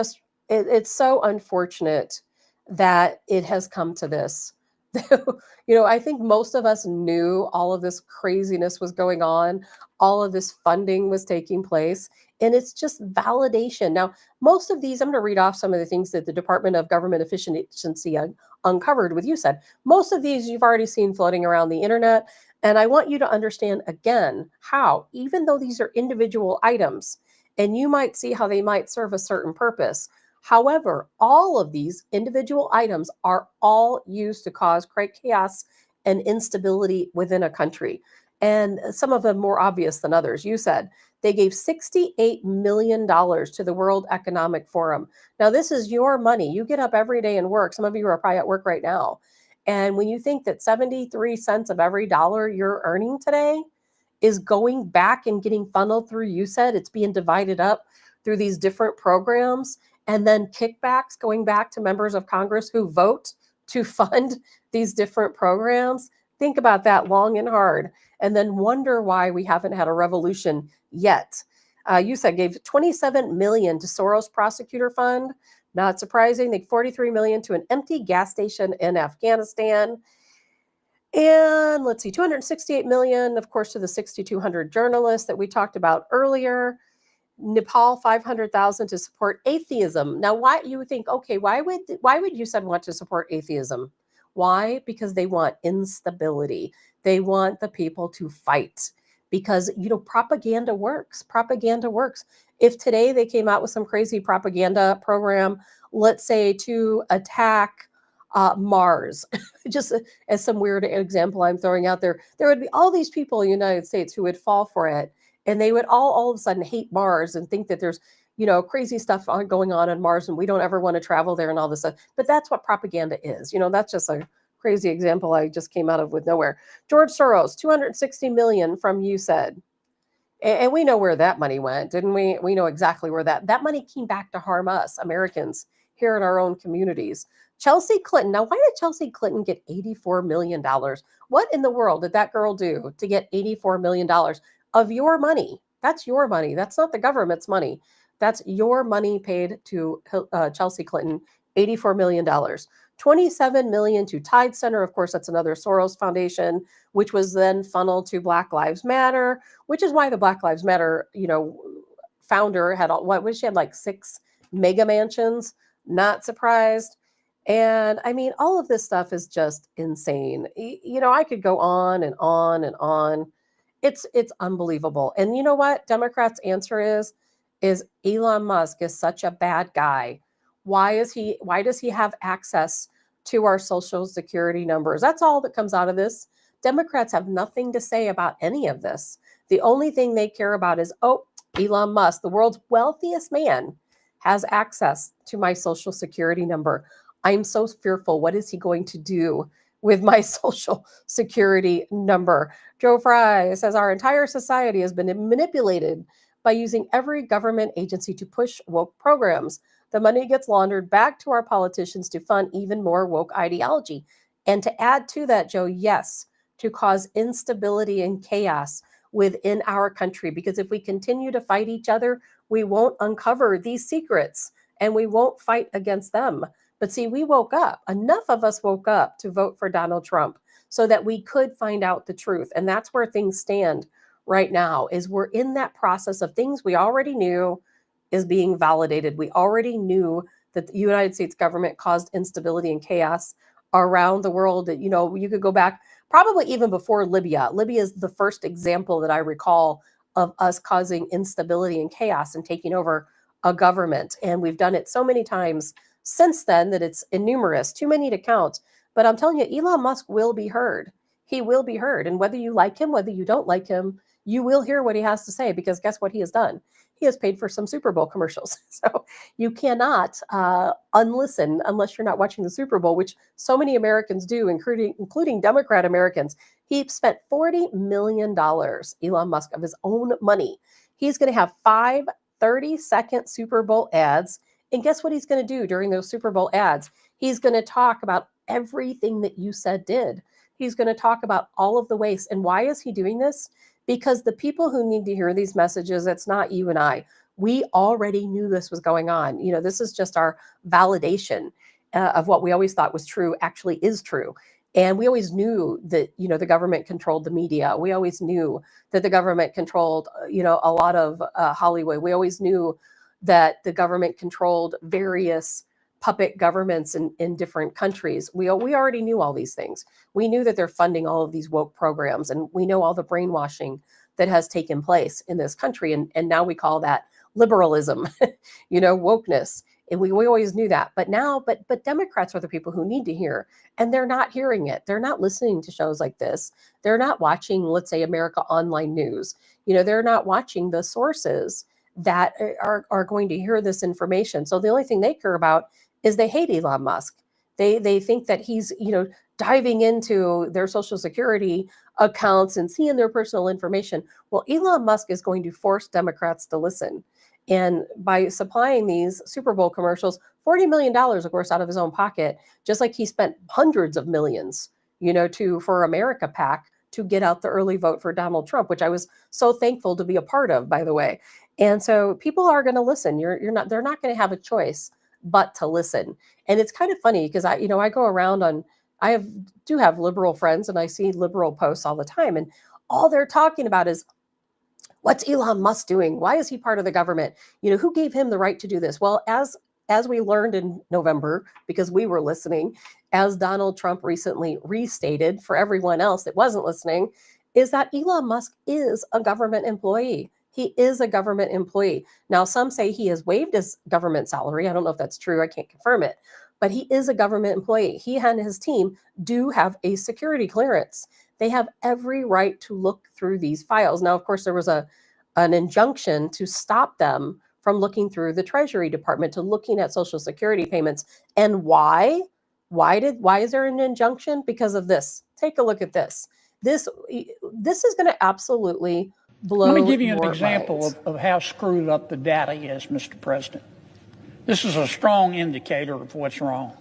so unfortunate that it has come to this. I think most of us knew all of this craziness was going on, all of this funding was taking place, and it's just validation. Now, most of these, I'm going to read off some of the things that the Department of Government Efficiency uncovered with USAID. Most of these you've already seen floating around the internet, and I want you to understand again how, even though these are individual items, and you might see how they might serve a certain purpose. However, all of these individual items are all used to cause great chaos and instability within a country. And some of them more obvious than others. You said they gave $68 million to the World Economic Forum. Now, this is your money. You get up every day and work. Some of you are probably at work right now. And when you think that 73 cents of every dollar you're earning today is going back and getting funneled through, you said it's being divided up through these different programs, and then kickbacks going back to members of Congress who vote to fund these different programs. Think about that long and hard, and then wonder why we haven't had a revolution yet. You said gave $27 million to Soros Prosecutor Fund. Not surprising. They 43 million to an empty gas station in Afghanistan. And let's see, 268 million, of course, to the 6,200 journalists that we talked about earlier. Nepal, 500,000 to support atheism. Now, why you would think, okay, why would USAID want to support atheism? Why? Because they want instability. They want the people to fight, because propaganda works. Propaganda works. If today they came out with some crazy propaganda program, let's say to attack Mars, just as some weird example I'm throwing out there, there would be all these people in the United States who would fall for it. And they would all of a sudden hate Mars and think that there's, crazy stuff going on Mars and we don't ever want to travel there and all this stuff. But that's what propaganda is. That's just a crazy example I just came out of with nowhere. George Soros, 260 million from USAID. And we know where that money went, didn't we? We know exactly where that money came back to harm us, Americans, here in our own communities. Chelsea Clinton. Now, why did Chelsea Clinton get $84 million? What in the world did that girl do to get $84 million of your money? That's your money. That's not the government's money. That's your money paid to Chelsea Clinton, $84 million. 27 million to Tide Center. Of course, that's another Soros foundation, which was then funneled to Black Lives Matter, which is why the Black Lives Matter, founder had she had like 6 mega mansions. Not surprised. And I mean, all of this stuff is just insane. I could go on and on and on. It's unbelievable. And you know what? Democrats' answer is Elon Musk is such a bad guy. Why does he have access to our social security numbers? That's all that comes out of this. Democrats have nothing to say about any of this. The only thing they care about is, oh, Elon Musk, the world's wealthiest man, has access to my social security number. I'm so fearful. What is he going to do with my social security number? Joe Fry says our entire society has been manipulated by using every government agency to push woke programs. The money gets laundered back to our politicians to fund even more woke ideology. And to add to that, Joe, yes, to cause instability and chaos within our country. Because if we continue to fight each other, we won't uncover these secrets and we won't fight against them. But see, we woke up. Enough of us woke up to vote for Donald Trump so that we could find out the truth. And that's where things stand right now, is we're in that process of things we already knew is being validated. We already knew that the United States government caused instability and chaos around the world. You know, you could go back probably even before Libya. Libya is the first example that I recall of us causing instability and chaos and taking over a government. And we've done it so many times since then that it's innumerous, too many to count. But I'm telling you, Elon Musk will be heard. He will be heard. And whether you like him, whether you don't like him, you will hear what he has to say, because guess what he has done? He has paid for some Super Bowl commercials. So you cannot unlisten unless you're not watching the Super Bowl, which so many Americans do, including Democrat Americans. He spent $40 million, Elon Musk, of his own money. He's going to have 5 30-second Super Bowl ads. And guess what he's going to do during those Super Bowl ads? He's going to talk about everything that you said did. He's going to talk about all of the waste. And why is he doing this? Because the people who need to hear these messages, it's not you and I. We already knew this was going on. You know, this is just our validation of what we always thought was true actually is true. And we always knew that, you know, the government controlled the media. We always knew that the government controlled, you know, a lot of Hollywood. We always knew that the government controlled various puppet governments in different countries. We already knew all these things. We knew that they're funding all of these woke programs, and we know all the brainwashing that has taken place in this country. And now we call that liberalism, you know, wokeness. And we always knew that. But now, but Democrats are the people who need to hear, and they're not hearing it. They're not listening to shows like this. They're not watching, let's say, America Online News. You know, they're not watching the sources that are going to hear this information. So the only thing they care about is they hate Elon Musk. They think that he's, you know, diving into their social security accounts and seeing their personal information. Well, Elon Musk is going to force Democrats to listen. And by supplying these Super Bowl commercials, $40 million, of course, out of his own pocket, just like he spent hundreds of millions, you know, for America PAC to get out the early vote for Donald Trump, which I was so thankful to be a part of, by the way. And so people are going to listen. They're not going to have a choice but to listen. And it's kind of funny because I go around do have liberal friends, and I see liberal posts all the time, and all they're talking about is, what's Elon Musk doing? Why is he part of the government? You know, who gave him the right to do this? Well, as we learned in November, because we were listening, as Donald Trump recently restated for everyone else that wasn't listening, is that Elon Musk is a government employee. He is a government employee. Now, some say he has waived his government salary. I don't know if that's true. I can't confirm it. But he is a government employee. He and his team do have a security clearance. They have every right to look through these files. Now, of course, there was an injunction to stop them from looking through the Treasury Department, to looking at Social Security payments. And why? Why is there an injunction? Because of this. Take a look at this. This is going to absolutely blow. Let me give you an example of how screwed up the data is, Mr. President. This is a strong indicator of what's wrong.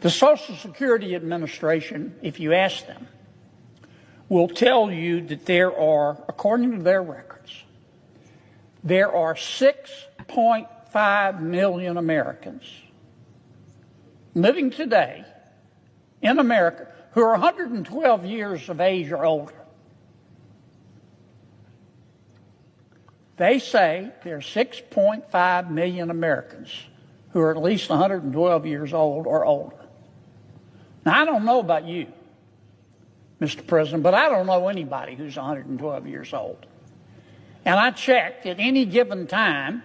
The Social Security Administration, if you ask them, will tell you that there are, according to their records, there are 6.5 million Americans living today in America who are 112 years of age or older. They say there are 6.5 million Americans who are at least 112 years old or older. Now, I don't know about you, Mr. President, but I don't know anybody who's 112 years old. And I checked, at any given time,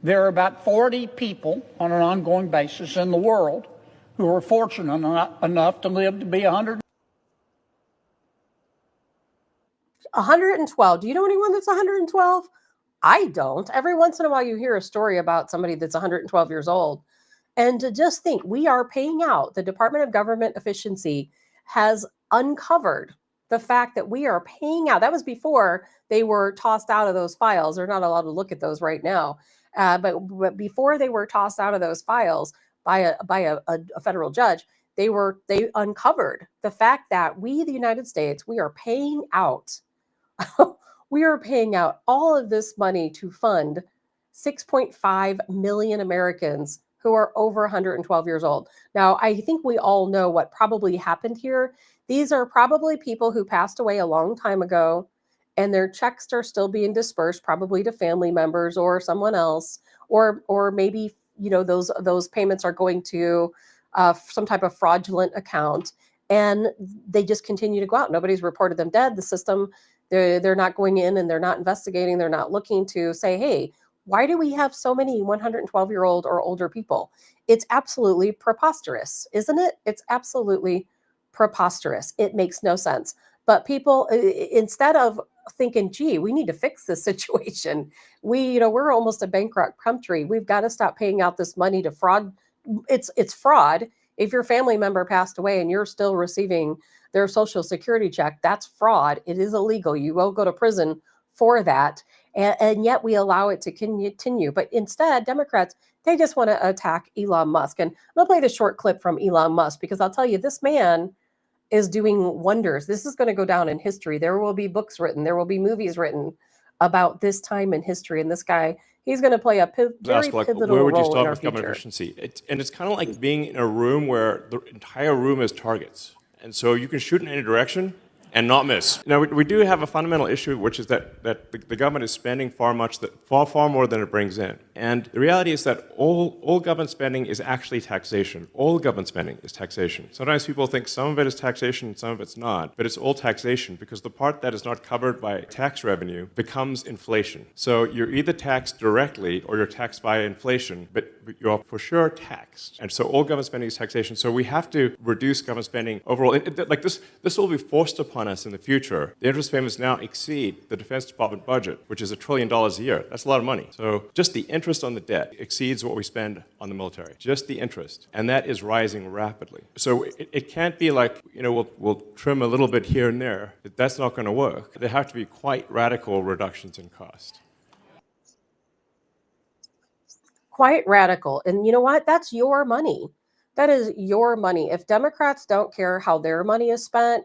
there are about 40 people on an ongoing basis in the world who are fortunate enough to live to be 100. 112. Do you know anyone that's 112? I don't. Every once in a while you hear a story about somebody that's 112 years old. And to just think, we are paying out, the Department of Government Efficiency has uncovered the fact that we are paying out. That was before they were tossed out of those files. They're not allowed to look at those right now. But before they were tossed out of those files by a federal judge, they uncovered the fact that we, the United States, we are paying out we are paying out all of this money to fund 6.5 million Americans who are over 112 years old. Now, I think we all know what probably happened here. These are probably people who passed away a long time ago, and their checks are still being dispersed, probably to family members or someone else, or maybe those payments are going to some type of fraudulent account, and they just continue to go out. Nobody's reported them dead. The system, they're not going in and they're not investigating. They're not looking to say, hey, why do we have so many 112-year-old or older people? It's absolutely preposterous, isn't it? It's absolutely preposterous. It makes no sense. But people, instead of thinking, gee, we need to fix this situation, we're almost a bankrupt country. We've got to stop paying out this money to fraud. It's fraud. If your family member passed away and you're still receiving their Social Security check, that's fraud. It is illegal. You will go to prison for that. And yet we allow it to continue. But instead, Democrats, they just want to attack Elon Musk. And I'll play the short clip from Elon Musk, because I'll tell you, this man is doing wonders. This is going to go down in history. There will be books written. There will be movies written about this time in history. And this guy, he's going to play a very pivotal where would you role start in our with government future. efficiency? It's kind of like being in a room where the entire room is targets. And so you can shoot in any direction and not miss. Now, we do have a fundamental issue, which is that the government is spending far more than it brings in. And the reality is that all government spending is actually taxation. All government spending is taxation. Sometimes people think some of it is taxation and some of it's not, but it's all taxation, because the part that is not covered by tax revenue becomes inflation. So you're either taxed directly or you're taxed by inflation, but you're for sure taxed. And so all government spending is taxation. So we have to reduce government spending overall. Like this will be forced upon us in the future. The interest payments now exceed the Defense Department budget, which is $1 trillion a year. That's a lot of money. So just the interest on the debt exceeds what we spend on the military. Just the interest. And that is rising rapidly. So it can't be like, we'll trim a little bit here and there. That's not going to work. There have to be quite radical reductions in cost. Quite radical. And you know what? That's your money. That is your money. If Democrats don't care how their money is spent,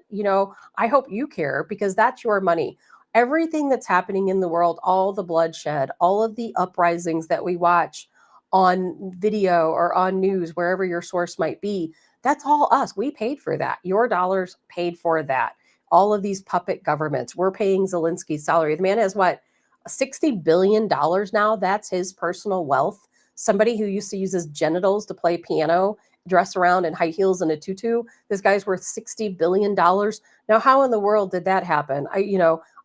I hope you care, because that's your money. Everything that's happening in the world, all the bloodshed, all of the uprisings that we watch on video or on news, wherever your source might be, that's all us. We paid for that. Your dollars paid for that. All of these puppet governments, we're paying Zelensky's salary. The man has what, $60 billion now? That's his personal wealth. Somebody who used to use his genitals to play piano, dress around in high heels and a tutu. This guy's worth $60 billion. Now, how in the world did that happen?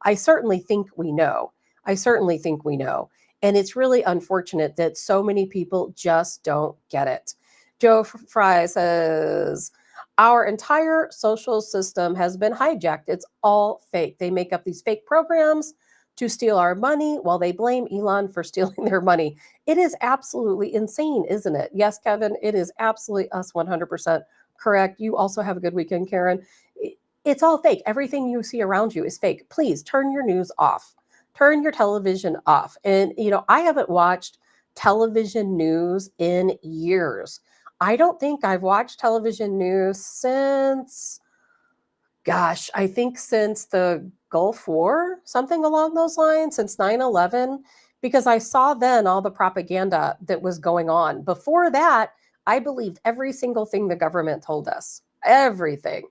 I certainly think we know. And it's really unfortunate that so many people just don't get it. Joe Fry says, our entire social system has been hijacked. It's all fake. They make up these fake programs to steal our money while they blame Elon for stealing their money. It is absolutely insane, isn't it? Yes, Kevin, it is absolutely us 100% correct. You also have a good weekend, Karen. It's all fake. Everything you see around you is fake. Please turn your news off. Turn your television off. And, I haven't watched television news in years. I don't think I've watched television news since the Gulf War, something along those lines, since 9/11, because I saw then all the propaganda that was going on. Before that, I believed every single thing the government told us, everything.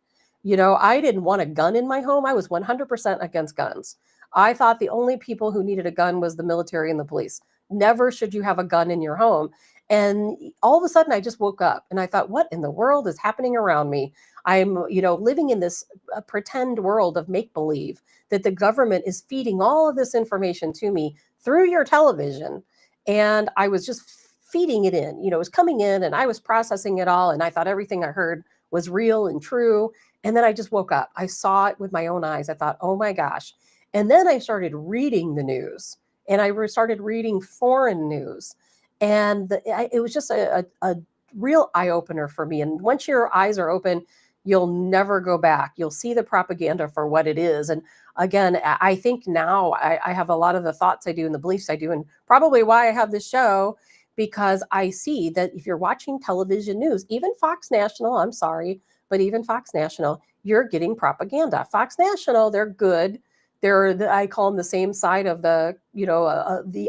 I didn't want a gun in my home. I was 100% against guns. I thought the only people who needed a gun was the military and the police. Never should you have a gun in your home. And all of a sudden I just woke up and I thought, what in the world is happening around me? I'm, living in this pretend world of make believe that the government is feeding all of this information to me through your television. And I was just feeding it in, it was coming in and I was processing it all. And I thought everything I heard was real and true. And then I just woke up. I saw it with my own eyes. I thought, oh my gosh. And then I started reading the news and I started reading foreign news. And it was just a real eye opener for me. And once your eyes are open, you'll never go back. You'll see the propaganda for what it is. And again, I think now I have a lot of the thoughts I do and the beliefs I do, and probably why I have this show, because I see that if you're watching television news, even Fox National, I'm sorry, but even Fox National, you're getting propaganda. Fox National, they're good. I call them the same side of the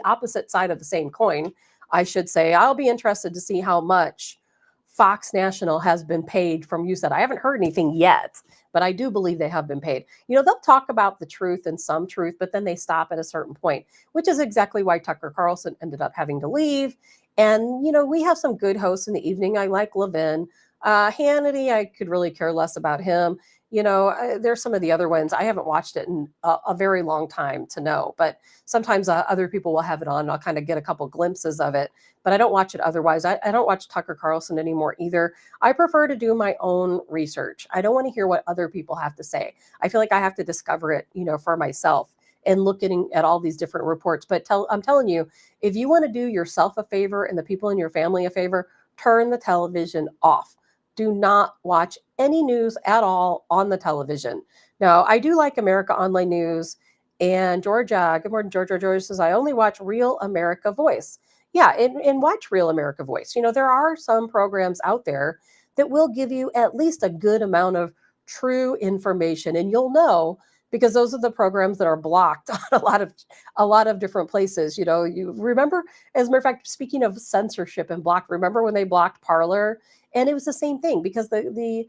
opposite side of the same coin, I should say. I'll be interested to see how much Fox National has been paid from USAID. I haven't heard anything yet, but I do believe they have been paid. They'll talk about the truth and some truth, but then they stop at a certain point, which is exactly why Tucker Carlson ended up having to leave. And, we have some good hosts in the evening. I like Levin. Hannity, I could really care less about him. There's some of the other ones. I haven't watched it in a very long time to know, but sometimes other people will have it on and I'll kind of get a couple glimpses of it, but I don't watch it otherwise. I don't watch Tucker Carlson anymore either. I prefer to do my own research. I don't want to hear what other people have to say. I feel like I have to discover it, for myself and looking at all these different reports. But I'm telling you, if you want to do yourself a favor and the people in your family a favor, turn the television off. Do not watch any news at all on the television. Now, I do like America Online News. And Georgia, good morning, Georgia. Georgia says, I only watch Real America Voice. Yeah, and watch Real America Voice. There are some programs out there that will give you at least a good amount of true information. And you'll know, because those are the programs that are blocked on a lot of different places. You remember, as a matter of fact, speaking of censorship and block, remember when they blocked Parler? And it was the same thing, because the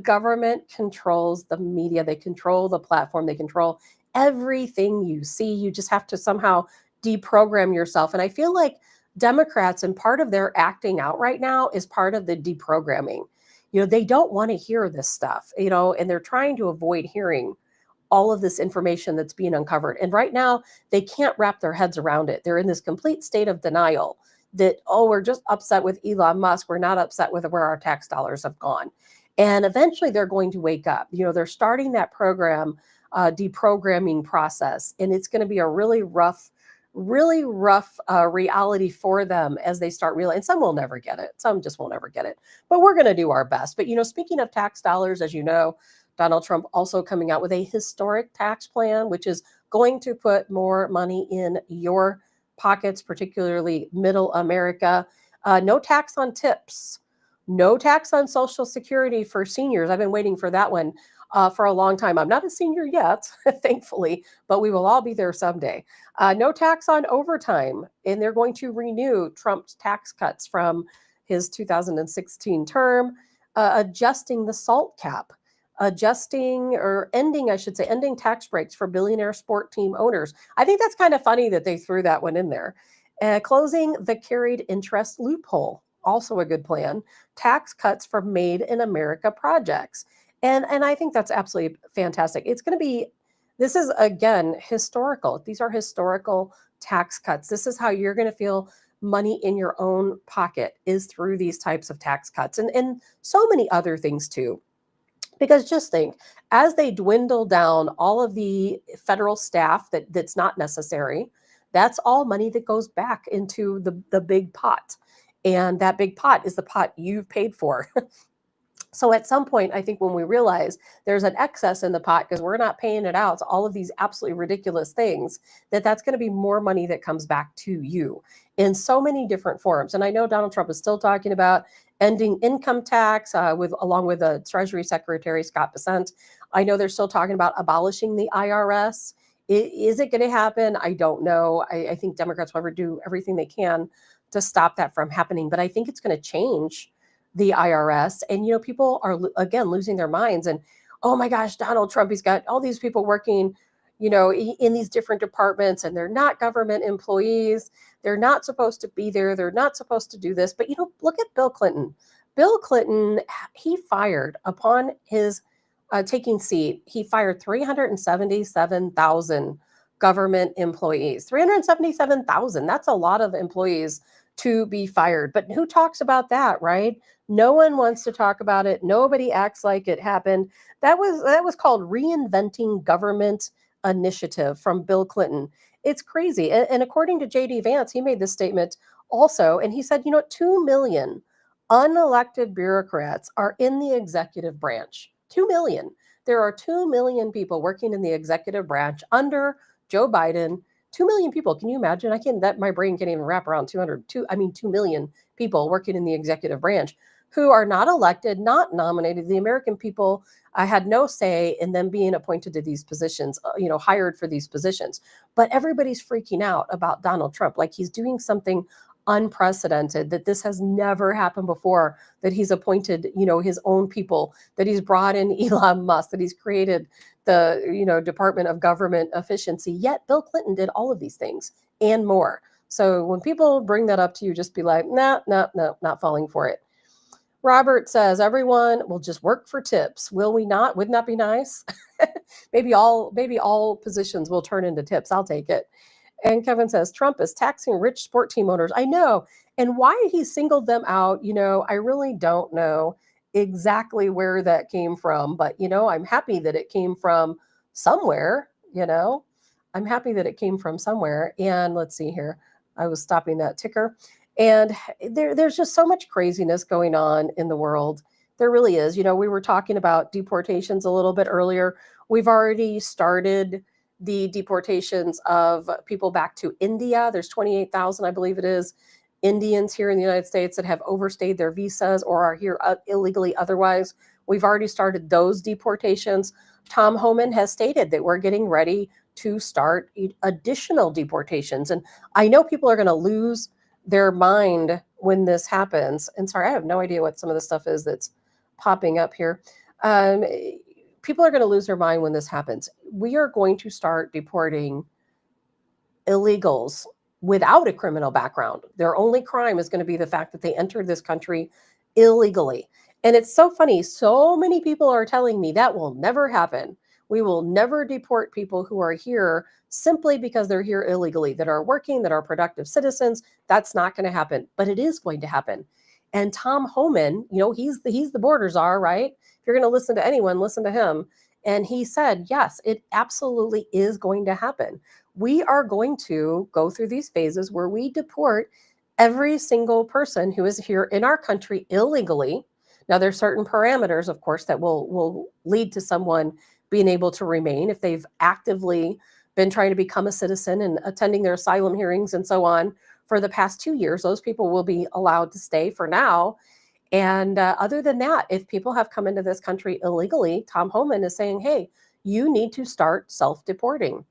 government controls the media, they control the platform, they control everything you see. You just have to somehow deprogram yourself. And I feel like Democrats, and part of their acting out right now is part of the deprogramming. They don't want to hear this stuff, and they're trying to avoid hearing all of this information that's being uncovered. And right now, they can't wrap their heads around it. They're in this complete state of denial that, we're just upset with Elon Musk. We're not upset with where our tax dollars have gone. And eventually they're going to wake up. They're starting that program, deprogramming process. And it's going to be a really rough reality for them as they start realizing. And some will never get it. Some just will never get it. But we're going to do our best. But, speaking of tax dollars, as you know, Donald Trump also coming out with a historic tax plan, which is going to put more money in your pockets, particularly middle America. No tax on tips, no tax on Social Security for seniors. I've been waiting for that one for a long time. I'm not a senior yet, thankfully, but we will all be there someday. No tax on overtime, and they're going to renew Trump's tax cuts from his 2016 term, adjusting the SALT cap. Ending tax breaks for billionaire sport team owners. I think that's kind of funny that they threw that one in there. Closing the carried interest loophole, also a good plan. Tax cuts for Made in America projects. And I think that's absolutely fantastic. This is, again, historical. These are historical tax cuts. This is how you're going to feel money in your own pocket, is through these types of tax cuts, and so many other things too. Because just think, as they dwindle down all of the federal staff that's not necessary, that's all money that goes back into the big pot. And that big pot is the pot you've paid for. So at some point, I think when we realize there's an excess in the pot because we're not paying it out to all of these absolutely ridiculous things, that's going to be more money that comes back to you in so many different forms. And I know Donald Trump is still talking about ending income tax along with the Treasury Secretary, Scott Bessent. I know they're still talking about abolishing the IRS. Is it going to happen? I don't know. I think Democrats will ever do everything they can to stop that from happening. But I think it's going to change the IRS. And, people are, again, losing their minds. And, oh my gosh, Donald Trump, he's got all these people working, in these different departments, and they're not government employees. They're not supposed to be there. They're not supposed to do this. But, look at Bill Clinton. Bill Clinton, he fired upon his taking seat, he fired 377,000 government employees. 377,000. That's a lot of employees to be fired. But who talks about that, right? No one wants to talk about it. Nobody acts like it happened. That was called Reinventing Government Initiative from Bill Clinton. It's crazy. And according to JD Vance, he made this statement also, and he said, 2 million unelected bureaucrats are in the executive branch. 2 million. There are 2 million people working in the executive branch under Joe Biden. 2 million people. Can you imagine? My brain can't even wrap around 2 million people working in the executive branch who are not elected, not nominated. The American people had no say in them being appointed to these positions, hired for these positions. But everybody's freaking out about Donald Trump, like he's doing something unprecedented, that this has never happened before, that he's appointed, his own people, that he's brought in Elon Musk, that he's created the, Department of Government Efficiency. Yet Bill Clinton did all of these things and more. So when people bring that up to you, just be like, no, not falling for it. Robert says, everyone will just work for tips. Will we not? Wouldn't that be nice? maybe all positions will turn into tips. I'll take it. And Kevin says, Trump is taxing rich sport team owners. I know. And why he singled them out, I really don't know exactly where that came from. But, I'm happy that it came from somewhere, I'm happy that it came from somewhere. And let's see here. I was stopping that ticker. And there's just so much craziness going on in the world. There really is. We were talking about deportations a little bit earlier. We've already started the deportations of people back to India. There's 28,000, I believe it is, Indians here in the United States that have overstayed their visas or are here illegally otherwise. We've already started those deportations. Tom Homan has stated that we're getting ready to start additional deportations. And I know people are going to lose their mind when this happens. And sorry, I have no idea what some of the stuff is that's popping up here. People are going to lose their mind when this happens. We are going to start deporting illegals without a criminal background. Their only crime is going to be the fact that they entered this country illegally. And it's so funny. So many people are telling me that will never happen. We will never deport people who are here simply because they're here illegally, that are working, that are productive citizens. That's not going to happen, but it is going to happen. And Tom Homan, he's the border czar, right? If you're going to listen to anyone, listen to him. And he said, yes, it absolutely is going to happen. We are going to go through these phases where we deport every single person who is here in our country illegally. Now, there's certain parameters, of course, that will lead to someone being able to remain if they've actively been trying to become a citizen and attending their asylum hearings and so on for the past 2 years. Those people will be allowed to stay for now. And other than that, if people have come into this country illegally, Tom Homan is saying, hey, you need to start self-deporting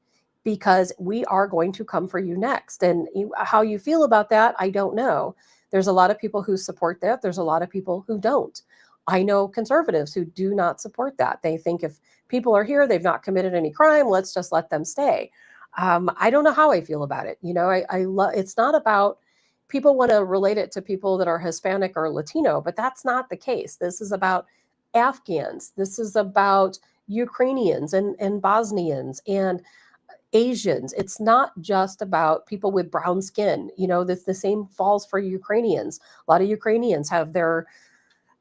because we are going to come for you next. And how you feel about that, I don't know. There's a lot of people who support that. There's a lot of people who don't. I know conservatives who do not support that. They think if people are here, they've not committed any crime, let's just let them stay. I don't know how I feel about it. It's not about, people want to relate it to people that are Hispanic or Latino, but that's not the case. This is about Afghans. This is about Ukrainians and Bosnians and Asians. It's not just about people with brown skin. The same falls for Ukrainians. A lot of Ukrainians have their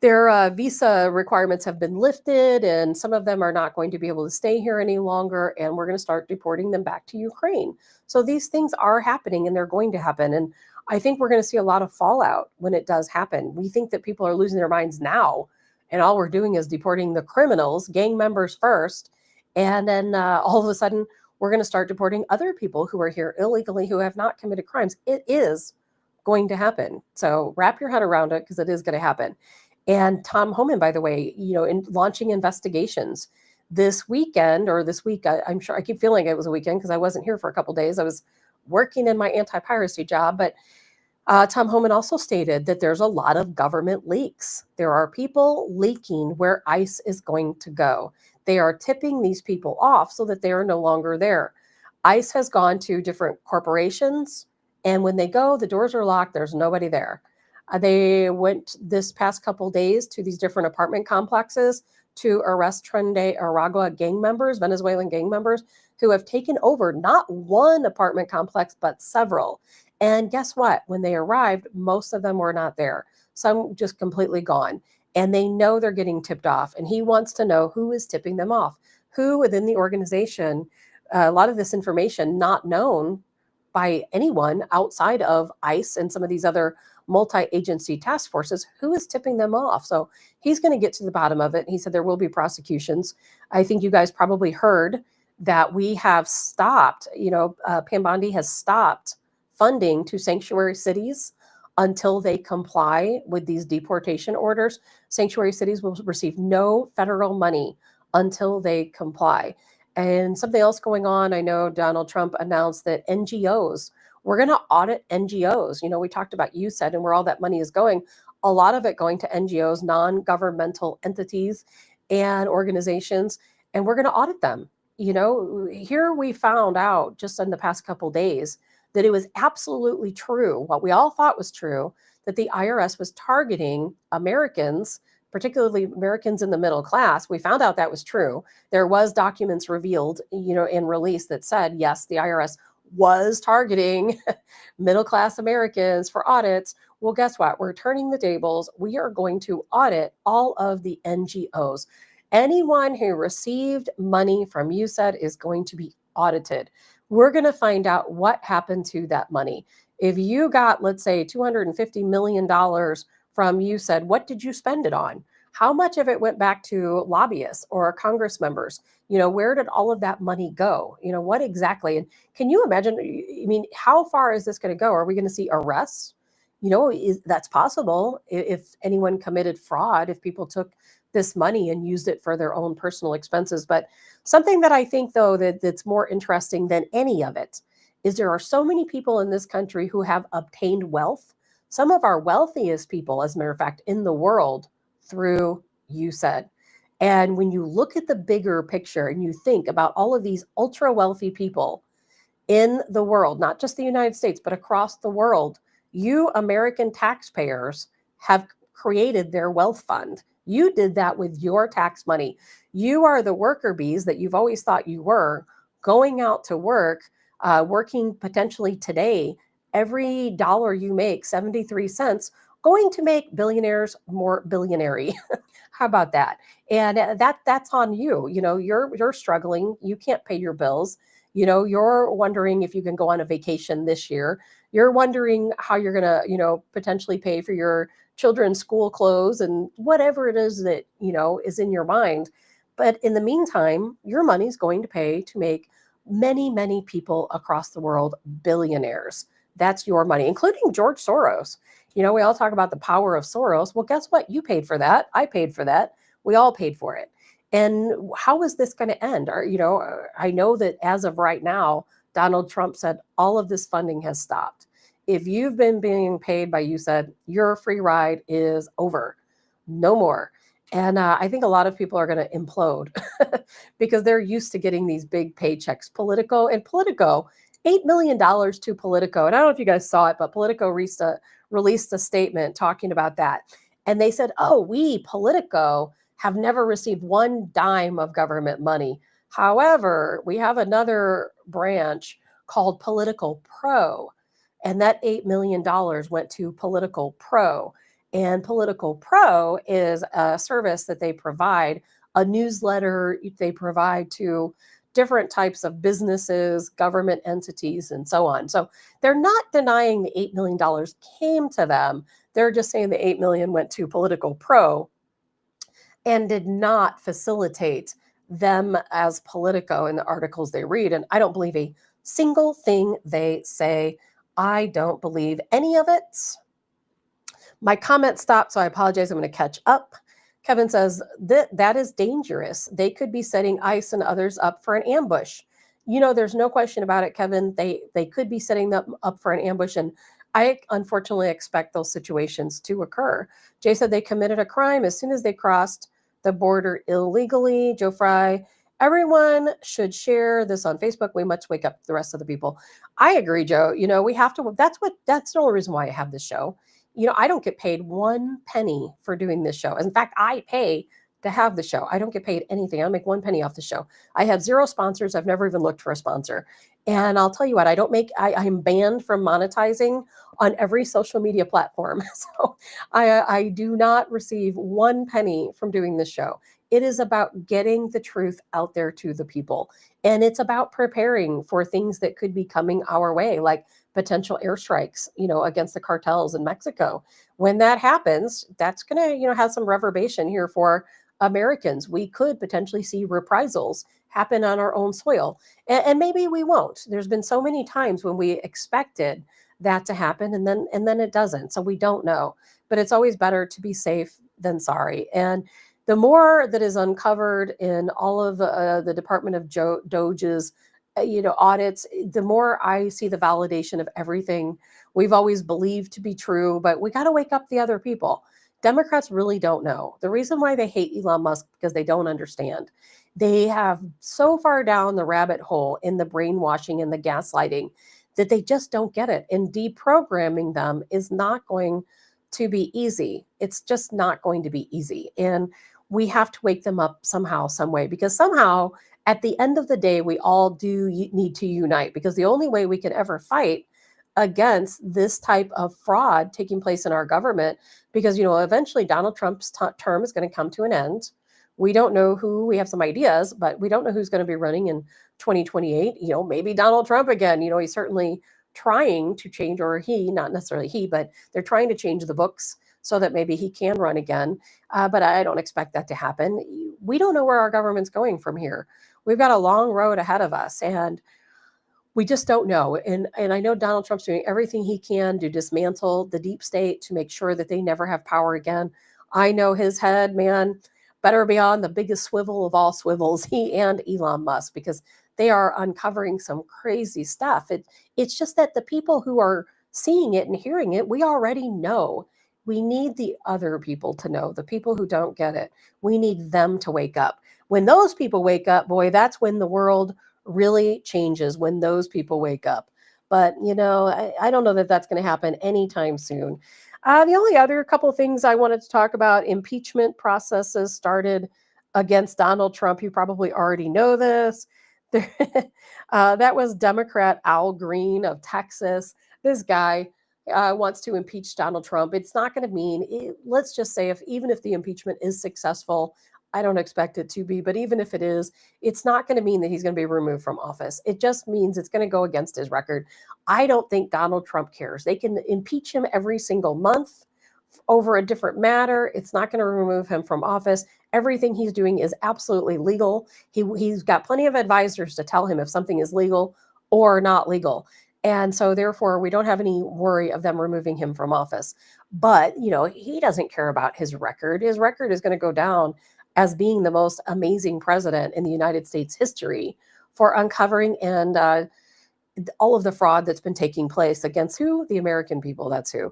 visa requirements have been lifted, and some of them are not going to be able to stay here any longer, and we're going to start deporting them back to Ukraine. So these things are happening, and they're going to happen. And I think we're going to see a lot of fallout when it does happen. We think that people are losing their minds now, and all we're doing is deporting the criminals, gang members first, and then all of a sudden we're going to start deporting other people who are here illegally who have not committed crimes. It is going to happen. So wrap your head around it because it is going to happen. And Tom Homan, by the way, in launching investigations this weekend or this week, I'm sure, I keep feeling it was a weekend because I wasn't here for a couple of days. I was working in my anti-piracy job. But Tom Homan also stated that there's a lot of government leaks. There are people leaking where ICE is going to go. They are tipping these people off so that they are no longer there. ICE has gone to different corporations, and when they go, the doors are locked. There's nobody there. They went this past couple days to these different apartment complexes to arrest Trinidad Aragua gang members, Venezuelan gang members, who have taken over not one apartment complex, but several. And guess what? When they arrived, most of them were not there. Some just completely gone. And they know they're getting tipped off. And he wants to know who is tipping them off, who within the organization, a lot of this information not known by anyone outside of ICE and some of these other multi-agency task forces, who is tipping them off. So he's going to get to the bottom of it. He said there will be prosecutions. I think you guys probably heard that we have stopped, Pam Bondi has stopped funding to sanctuary cities until they comply with these deportation orders. Sanctuary cities will receive no federal money until they comply. And something else going on, I know Donald Trump announced that NGOs, we're going to audit NGOs. We talked about USAID and where all that money is going. A lot of it going to NGOs, non-governmental entities and organizations, and we're going to audit them. Here we found out just in the past couple of days that it was absolutely true, what we all thought was true, that the IRS was targeting Americans, particularly Americans in the middle class. We found out that was true. There was documents revealed, and released that said, yes, the IRS was targeting middle class Americans for audits. Well, guess what? We're turning the tables. We are going to audit all of the NGOs. Anyone who received money from USAID is going to be audited. We're going to find out what happened to that money. If you got, let's say, $250 million from USAID, what did you spend it on? How much of it went back to lobbyists or Congress members? Where did all of that money go? What exactly? And can you imagine, how far is this going to go? Are we going to see arrests? That's possible if anyone committed fraud, if people took this money and used it for their own personal expenses. But something that I think, though, that's more interesting than any of it is there are so many people in this country who have obtained wealth. Some of our wealthiest people, as a matter of fact, in the world through USAID. And when you look at the bigger picture and you think about all of these ultra wealthy people in the world, not just the United States, but across the world, you American taxpayers have created their wealth fund. You did that with your tax money. You are the worker bees that you've always thought you were, going out to work, working potentially today. Every dollar you make, 73 cents, going to make billionaires more billionary. How about that? And that's on you. You're struggling. You can't pay your bills. You're wondering if you can go on a vacation this year. You're wondering how you're going to, potentially pay for your children's school clothes and whatever it is that, is in your mind. But in the meantime, your money's going to pay to make many, many people across the world billionaires. That's your money, including George Soros. We all talk about the power of Soros. Well, guess what? You paid for that. I paid for that. We all paid for it. And how is this going to end? I know that as of right now, Donald Trump said all of this funding has stopped. If you've been being paid by USAID, your free ride is over. No more. And I think a lot of people are going to implode because they're used to getting these big paychecks. Politico, $8 million to Politico. And I don't know if you guys saw it, but Politico released a statement talking about that. And they said, we, Politico, have never received one dime of government money. However, we have another branch called Political Pro, and that $8 million went to Political Pro. And Political Pro is a service that they provide, a newsletter they provide to different types of businesses, government entities, and so on. So they're not denying the $8 million came to them. They're just saying the $8 million went to Political Pro and did not facilitate them as Politico in the articles they read. And I don't believe a single thing they say. I don't believe any of it. My comment stopped, so I apologize. I'm going to catch up. Kevin says that is dangerous. They could be setting ICE and others up for an ambush. There's no question about it, Kevin. They could be setting them up for an ambush, and I unfortunately expect those situations to occur. Jay said they committed a crime as soon as they crossed the border illegally. Joe Fry, everyone should share this on Facebook. We must wake up the rest of the people. I agree, Joe. We have to, that's the only reason why I have this show. I don't get paid 1 penny for doing this show. In fact, I pay to have the show. I don't get paid anything. I don't make 1 penny off the show. I have 0 sponsors. I've never even looked for a sponsor. And I'll tell you what, I'm banned from monetizing on every social media platform. So I do not receive 1 penny from doing this show. It is about getting the truth out there to the people. And it's about preparing for things that could be coming our way, like potential airstrikes, against the cartels in Mexico. When that happens, that's going to, have some reverberation here for Americans. We could potentially see reprisals happen on our own soil. And maybe we won't. There's been so many times when we expected that to happen and then it doesn't. So we don't know. But it's always better to be safe than sorry. And the more that is uncovered in all of the Department of Doge's audits, the more I see the validation of everything we've always believed to be true. But we got to wake up the other people. Democrats really don't know. The reason why they hate Elon Musk, because they don't understand. They have so far down the rabbit hole in the brainwashing and the gaslighting that they just don't get it. And deprogramming them is not going to be easy. It's just not going to be easy. And we have to wake them up somehow, some way, because somehow at the end of the day, we all do need to unite, because the only way we can ever fight against this type of fraud taking place in our government, because, eventually Donald Trump's term is going to come to an end. We don't know who, we have some ideas, but we don't know who's going to be running in 2028. Maybe Donald Trump again. He's certainly trying to change, or not necessarily he, but they're trying to change the books so that maybe he can run again. But I don't expect that to happen. We don't know where our government's going from here. We've got a long road ahead of us, and we just don't know. And I know Donald Trump's doing everything he can to dismantle the deep state, to make sure that they never have power again. I know his head, man, better be on the biggest swivel of all swivels, he and Elon Musk, because they are uncovering some crazy stuff. It's just that the people who are seeing it and hearing it, we already know. We need the other people to know, the people who don't get it. We need them to wake up. When those people wake up, boy, that's when the world really changes, when those people wake up. But, I don't know that that's going to happen anytime soon. The only other couple of things I wanted to talk about, impeachment processes started against Donald Trump. You probably already know this. That was Democrat Al Green of Texas. This guy wants to impeach Donald Trump. It's not going to mean, let's just say, even if the impeachment is successful, I don't expect it to be, but even if it is, it's not going to mean that he's going to be removed from office. It just means it's going to go against his record. I don't think Donald Trump cares. They can impeach him every single month over a different matter. It's not going to remove him from office. Everything he's doing is absolutely legal. He's got plenty of advisors to tell him if something is legal or not legal. And so therefore, we don't have any worry of them removing him from office. But, he doesn't care about his record. His record is going to go down as being the most amazing president in the United States history for uncovering and all of the fraud that's been taking place against who? The American people. That's who.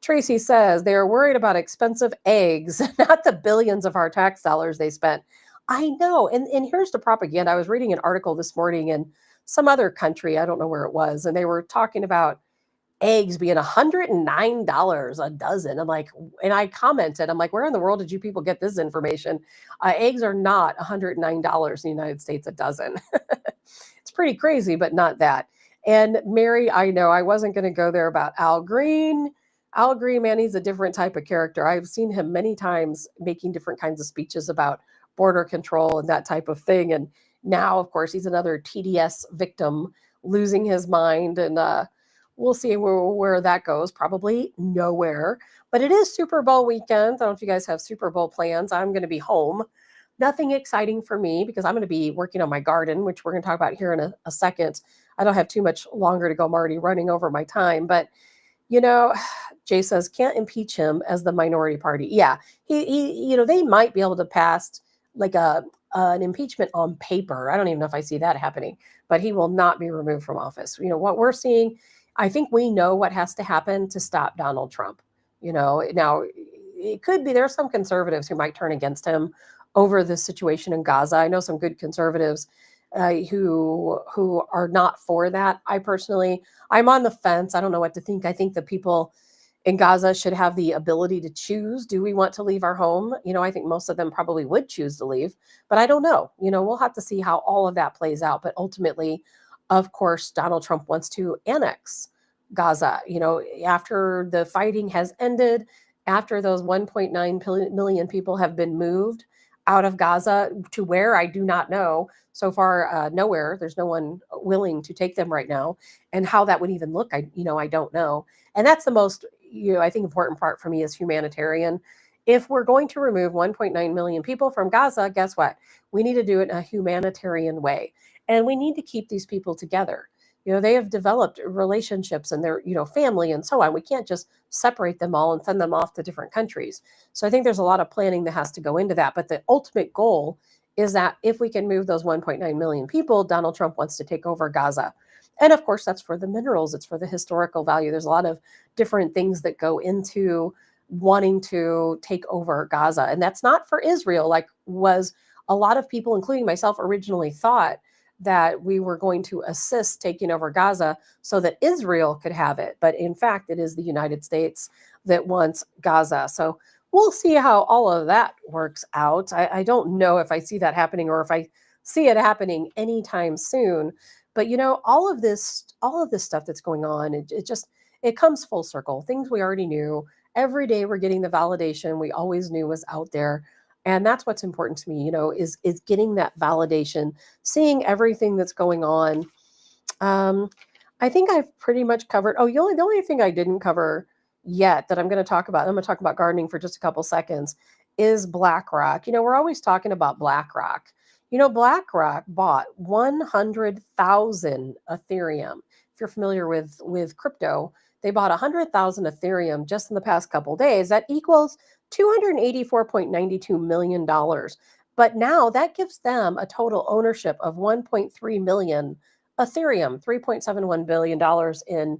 Tracy says they're worried about expensive eggs, not the billions of our tax dollars they spent. I know. And here's the propaganda. I was reading an article this morning in some other country. I don't know where it was. And they were talking about eggs being $109 a dozen. And I commented, I'm like, where in the world did you people get this information? Eggs are not $109 in the United States a dozen. It's pretty crazy, but not that. And Mary, I know I wasn't going to go there about Al Green. Al Green, man, he's a different type of character. I've seen him many times making different kinds of speeches about border control and that type of thing. And now, of course, he's another TDS victim, losing his mind. And we'll see where that goes. Probably nowhere. But it is Super Bowl weekend. I don't know if you guys have Super Bowl plans. I'm going to be home. Nothing exciting for me because I'm going to be working on my garden, which we're going to talk about here in a second. I don't have too much longer to go. I'm already running over my time. But, Jay says, can't impeach him as the minority party. Yeah, he they might be able to pass like an impeachment on paper. I don't even know if I see that happening. But he will not be removed from office. What we're seeing, I think we know what has to happen to stop Donald Trump. Now it could be there's some conservatives who might turn against him over the situation in Gaza. I know some good conservatives who are not for that. I'm on the fence. I don't know what to think. I think the people in Gaza should have the ability to choose. Do we want to leave our home? I think most of them probably would choose to leave, but I don't know. We'll have to see how all of that plays out. But ultimately, of course, Donald Trump wants to annex Gaza. After the fighting has ended, after those 1.9 million people have been moved out of Gaza to where, I do not know. So far, nowhere. There's no one willing to take them right now. And how that would even look, I don't know. And that's the most, I think, important part for me as humanitarian. If we're going to remove 1.9 million people from Gaza, guess what? We need to do it in a humanitarian way. And we need to keep these people together. They have developed relationships and their, family and so on. We can't just separate them all and send them off to different countries. So I think there's a lot of planning that has to go into that. But the ultimate goal is that if we can move those 1.9 million people, Donald Trump wants to take over Gaza. And of course, that's for the minerals. It's for the historical value. There's a lot of different things that go into wanting to take over Gaza. And that's not for Israel, like was a lot of people, including myself, originally thought that we were going to assist taking over Gaza so that Israel could have it. But in fact, it is the United States that wants Gaza. So we'll see how all of that works out. I don't know if I see that happening or if I see it happening anytime soon. But all of this stuff that's going on, it comes full circle. Things we already knew. Every day we're getting the validation we always knew was out there. And that's what's important to me, is getting that validation, seeing everything that's going on. I think I've pretty much covered. Oh, the only thing I didn't cover yet that I'm going to talk about, I'm going to talk about gardening for just a couple seconds, is Blackrock. We're always talking about Blackrock. Blackrock bought 100,000 Ethereum. If you're familiar with crypto, they bought 100,000 Ethereum just in the past couple days. That equals $284.92 million. But now that gives them a total ownership of 1.3 million Ethereum, $3.71 billion in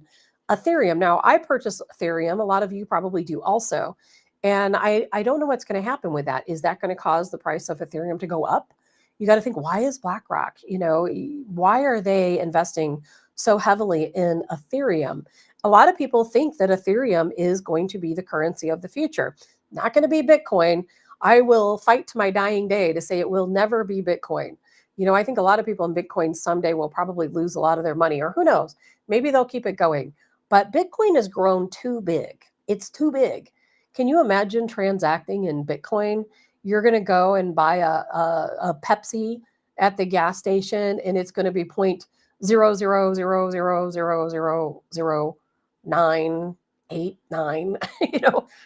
Ethereum. Now, I purchase Ethereum. A lot of you probably do also. And I don't know what's going to happen with that. Is that going to cause the price of Ethereum to go up? You got to think, why is BlackRock, why are they investing so heavily in Ethereum? A lot of people think that Ethereum is going to be the currency of the future. Not going to be Bitcoin. I will fight to my dying day to say it will never be Bitcoin. I think a lot of people in Bitcoin someday will probably lose a lot of their money, or who knows, maybe they'll keep it going. But Bitcoin has grown too big. It's too big. Can you imagine transacting in Bitcoin? You're going to go and buy a Pepsi at the gas station, and it's going to be 0.00000000989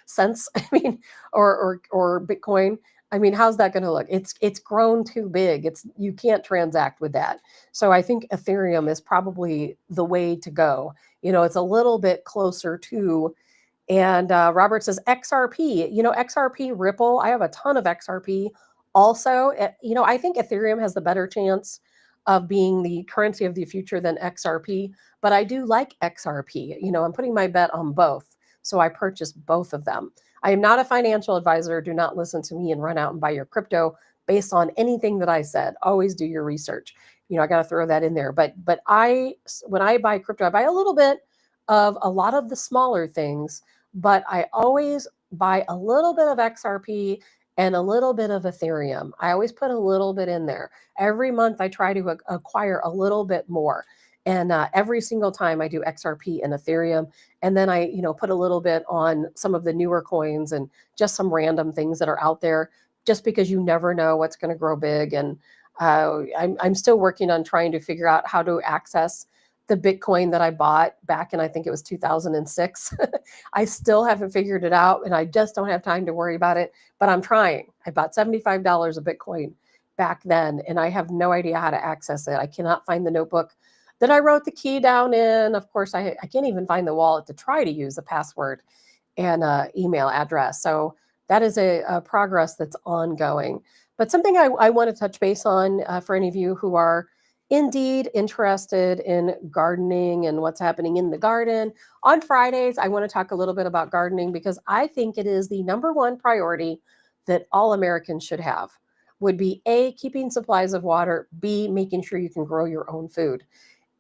cents. I mean, or Bitcoin. I mean, how's that going to look? It's grown too big. You can't transact with that. So I think Ethereum is probably the way to go. It's a little bit closer to. And Robert says XRP. XRP, Ripple. I have a ton of XRP. Also, I think Ethereum has the better chance of being the currency of the future than XRP. But I do like XRP. I'm putting my bet on both. So I purchased both of them. I am not a financial advisor. Do not listen to me and run out and buy your crypto based on anything that I said. Always do your research. I got to throw that in there. But when I buy crypto, I buy a little bit of a lot of the smaller things, but I always buy a little bit of XRP and a little bit of Ethereum. I always put a little bit in there. Every month I try to acquire a little bit more. And every single time I do XRP and Ethereum. And then I, put a little bit on some of the newer coins and just some random things that are out there, just because you never know what's going to grow big. And I'm still working on trying to figure out how to access the Bitcoin that I bought back in, I think it was 2006. I still haven't figured it out, and I just don't have time to worry about it, but I'm trying. I bought $75 of Bitcoin back then, and I have no idea how to access it. I cannot find the notebook that I wrote the key down in. Of course, I can't even find the wallet to try to use the password and email address. So that is a progress that's ongoing. But something I want to touch base on for any of you who are indeed interested in gardening and what's happening in the garden. On Fridays, I want to talk a little bit about gardening because I think it is the number one priority that all Americans should have. would be A, keeping supplies of water, B, making sure you can grow your own food.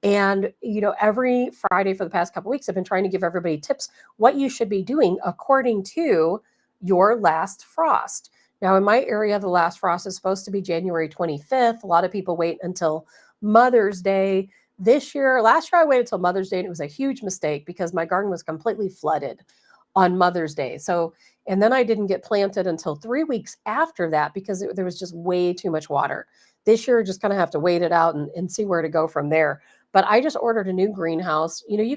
And, every Friday for the past couple weeks, I've been trying to give everybody tips what you should be doing according to your last frost. Now, in my area, the last frost is supposed to be January 25th. A lot of people wait until Mother's Day. Last year, I waited until Mother's Day, and it was a huge mistake because my garden was completely flooded on Mother's Day. And then I didn't get planted until 3 weeks after that because there was just way too much water. This year, just kind of have to wait it out and see where to go from there. But I just ordered a new greenhouse. You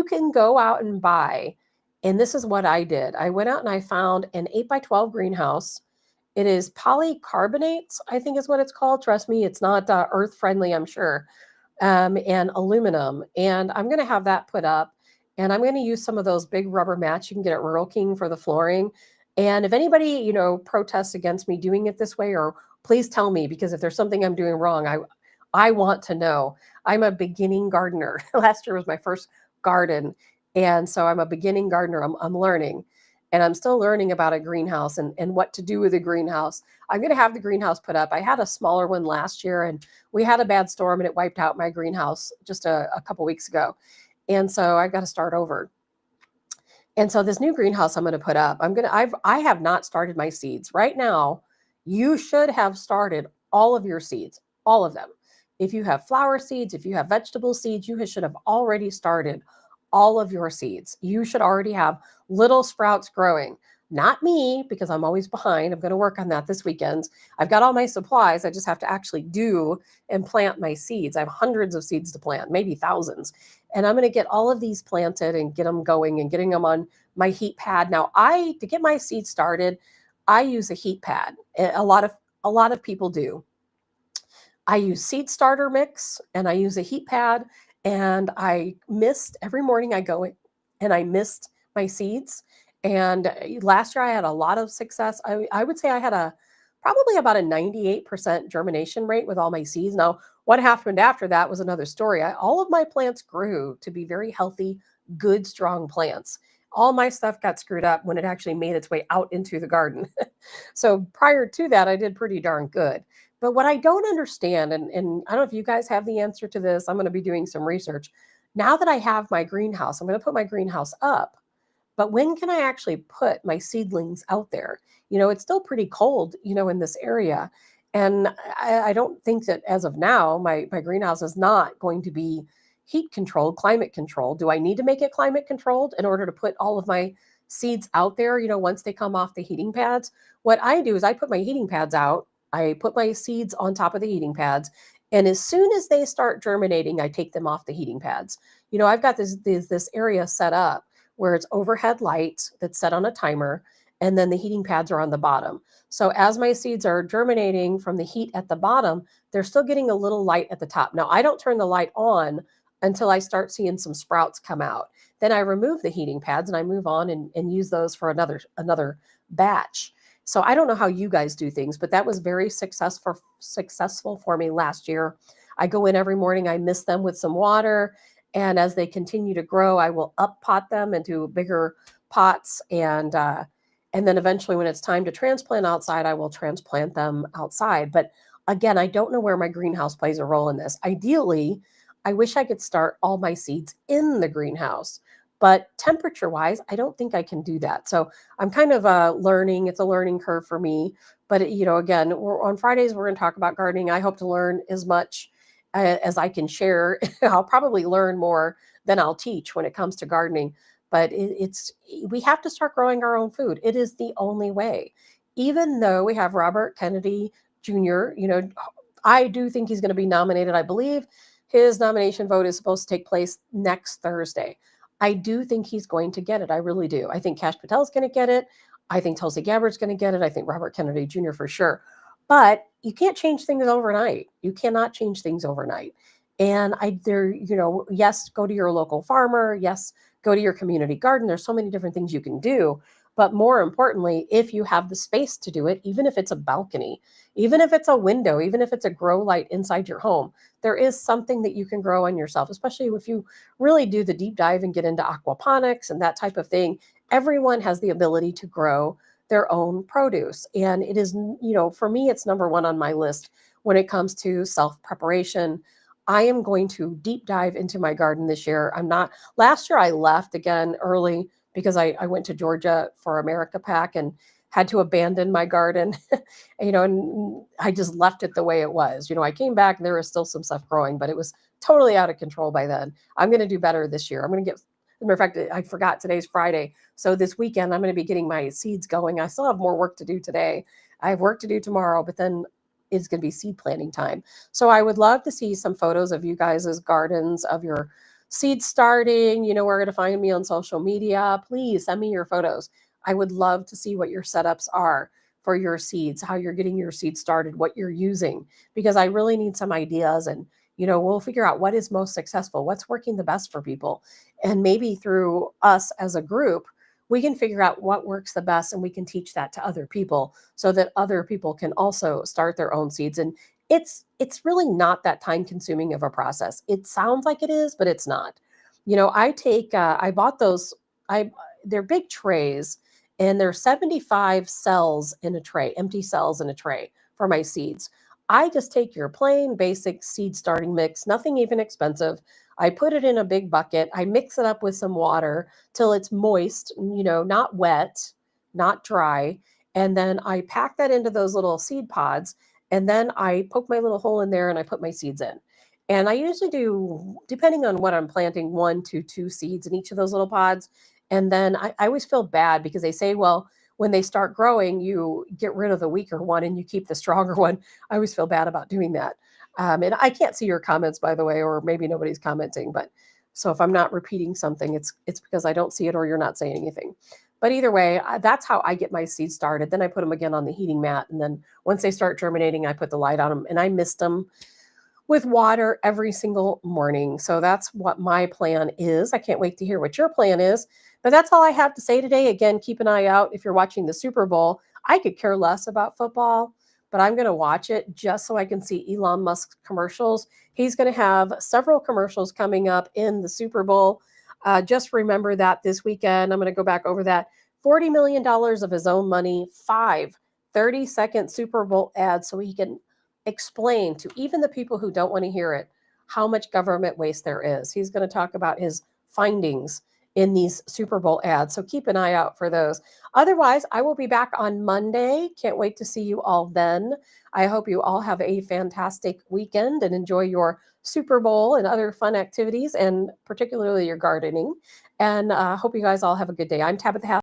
can go out and buy, and this is what I did. I went out and I found an 8x12 greenhouse. It is polycarbonates, I think is what it's called. Trust me, it's not earth friendly, I'm sure, and aluminum. And I'm going to have that put up. And I'm going to use some of those big rubber mats you can get at Rural King for the flooring. And if anybody, protests against me doing it this way, or please tell me, because if there's something I'm doing wrong, I want to know. I'm a beginning gardener. Last year was my first garden. And so I'm a beginning gardener. I'm learning. And I'm still learning about a greenhouse and what to do with a greenhouse. I'm going to have the greenhouse put up. I had a smaller one last year, and we had a bad storm, and it wiped out my greenhouse just a couple weeks ago. And so I've got to start over. And so this new greenhouse I'm going to put up, I have not started my seeds. Right now, you should have started all of your seeds, all of them. If you have flower seeds, if you have vegetable seeds, you should have already started all of your seeds. You should already have little sprouts growing. Not me, because I'm always behind. I'm going to work on that this weekend. I've got all my supplies. I just have to actually do and plant my seeds. I have hundreds of seeds to plant, maybe thousands. And I'm going to get all of these planted and get them going and getting them on my heat pad. Now, to get my seeds started, I use a heat pad. A lot of people do. I use seed starter mix and I use a heat pad, and every morning I go in and I mist my seeds. And last year I had a lot of success. I would say I had probably about a 98% germination rate with all my seeds. Now, what happened after that was another story. All of my plants grew to be very healthy, good, strong plants. All my stuff got screwed up when it actually made its way out into the garden. So prior to that, I did pretty darn good. But what I don't understand, and I don't know if you guys have the answer to this, I'm going to be doing some research. Now that I have my greenhouse, I'm going to put my greenhouse up. But when can I actually put my seedlings out there? It's still pretty cold, in this area. And I don't think that as of now, my greenhouse is not going to be heat controlled, climate controlled. Do I need to make it climate controlled in order to put all of my seeds out there, once they come off the heating pads? What I do is I put my heating pads out. I put my seeds on top of the heating pads. And as soon as they start germinating, I take them off the heating pads. I've got this area set up where it's overhead light that's set on a timer, and then the heating pads are on the bottom. So as my seeds are germinating from the heat at the bottom, they're still getting a little light at the top. Now, I don't turn the light on until I start seeing some sprouts come out. Then I remove the heating pads and I move on and use those for another batch. So I don't know how you guys do things, but that was very successful for me last year. I go in every morning, I mist them with some water, and as they continue to grow, I will up pot them into bigger pots, and then eventually when it's time to transplant outside, I will transplant them outside. But again, I don't know where my greenhouse plays a role in this. Ideally, I wish I could start all my seeds in the greenhouse. But temperature-wise, I don't think I can do that. So I'm kind of learning. It's a learning curve for me. But, again, on Fridays, we're going to talk about gardening. I hope to learn as much as I can share. I'll probably learn more than I'll teach when it comes to gardening. But we have to start growing our own food. It is the only way. Even though we have Robert Kennedy Jr., I do think he's going to be nominated. I believe his nomination vote is supposed to take place next Thursday. I do think he's going to get it. I really do. I think Kash Patel is going to get it. I think Tulsi Gabbard's going to get it. I think Robert Kennedy Jr. for sure. But you can't change things overnight. You cannot change things overnight. And yes, go to your local farmer. Yes, go to your community garden. There's so many different things you can do. But more importantly, if you have the space to do it, even if it's a balcony, even if it's a window, even if it's a grow light inside your home, there is something that you can grow on yourself, especially if you really do the deep dive and get into aquaponics and that type of thing. Everyone has the ability to grow their own produce. And it is, for me, it's number one on my list when it comes to self-preparation. I am going to deep dive into my garden this year. Last year I left again early because I went to Georgia for America Pack and had to abandon my garden, and I just left it the way it was. I came back and there was still some stuff growing, but it was totally out of control by then. I'm going to do better this year. I'm going to get, as a matter of fact, I forgot today's Friday. So this weekend, I'm going to be getting my seeds going. I still have more work to do today. I have work to do tomorrow, but then it's going to be seed planting time. So I would love to see some photos of you guys' gardens, of your seed starting. Where to find me on social media. Please send me your photos. I would love to see what your setups are for your seeds, how you're getting your seeds started, what you're using, because I really need some ideas. And we'll figure out what is most successful, what's working the best for people. And maybe through us as a group, we can figure out what works the best, and we can teach that to other people so that other people can also start their own seeds. And it's really not that time consuming of a process. It sounds like it is, but it's not. I bought those, they're big trays, and there's 75 cells in a tray, empty cells in a tray for my seeds. I just take your plain basic seed starting mix, nothing even expensive. I put it in a big bucket. I mix it up with some water till it's moist, not wet, not dry. And then I pack that into those little seed pods. And then I poke my little hole in there and I put my seeds in. And I usually do, depending on what I'm planting, 1 to 2 seeds in each of those little pods. And then I always feel bad because they say, well, when they start growing, you get rid of the weaker one and you keep the stronger one. I always feel bad about doing that. And I can't see your comments, by the way, or maybe nobody's commenting. But so if I'm not repeating something, it's because I don't see it or you're not saying anything. But either way, that's how I get my seeds started. Then I put them again on the heating mat. And then once they start germinating, I put the light on them, and I mist them with water every single morning. So that's what my plan is. I can't wait to hear what your plan is. But that's all I have to say today. Again, keep an eye out if you're watching the Super Bowl. I could care less about football, but I'm going to watch it just so I can see Elon Musk commercials. He's going to have several commercials coming up in the Super Bowl. Just remember that this weekend. I'm going to go back over that. $40 million of his own money, 5 30-second Super Bowl ads so he can explain to even the people who don't want to hear it how much government waste there is. He's going to talk about his findings in these Super Bowl ads. So keep an eye out for those. Otherwise, I will be back on Monday. Can't wait to see you all then. I hope you all have a fantastic weekend and enjoy your Super Bowl and other fun activities, and particularly your gardening. And hope you guys all have a good day. I'm Tabitha Hassell.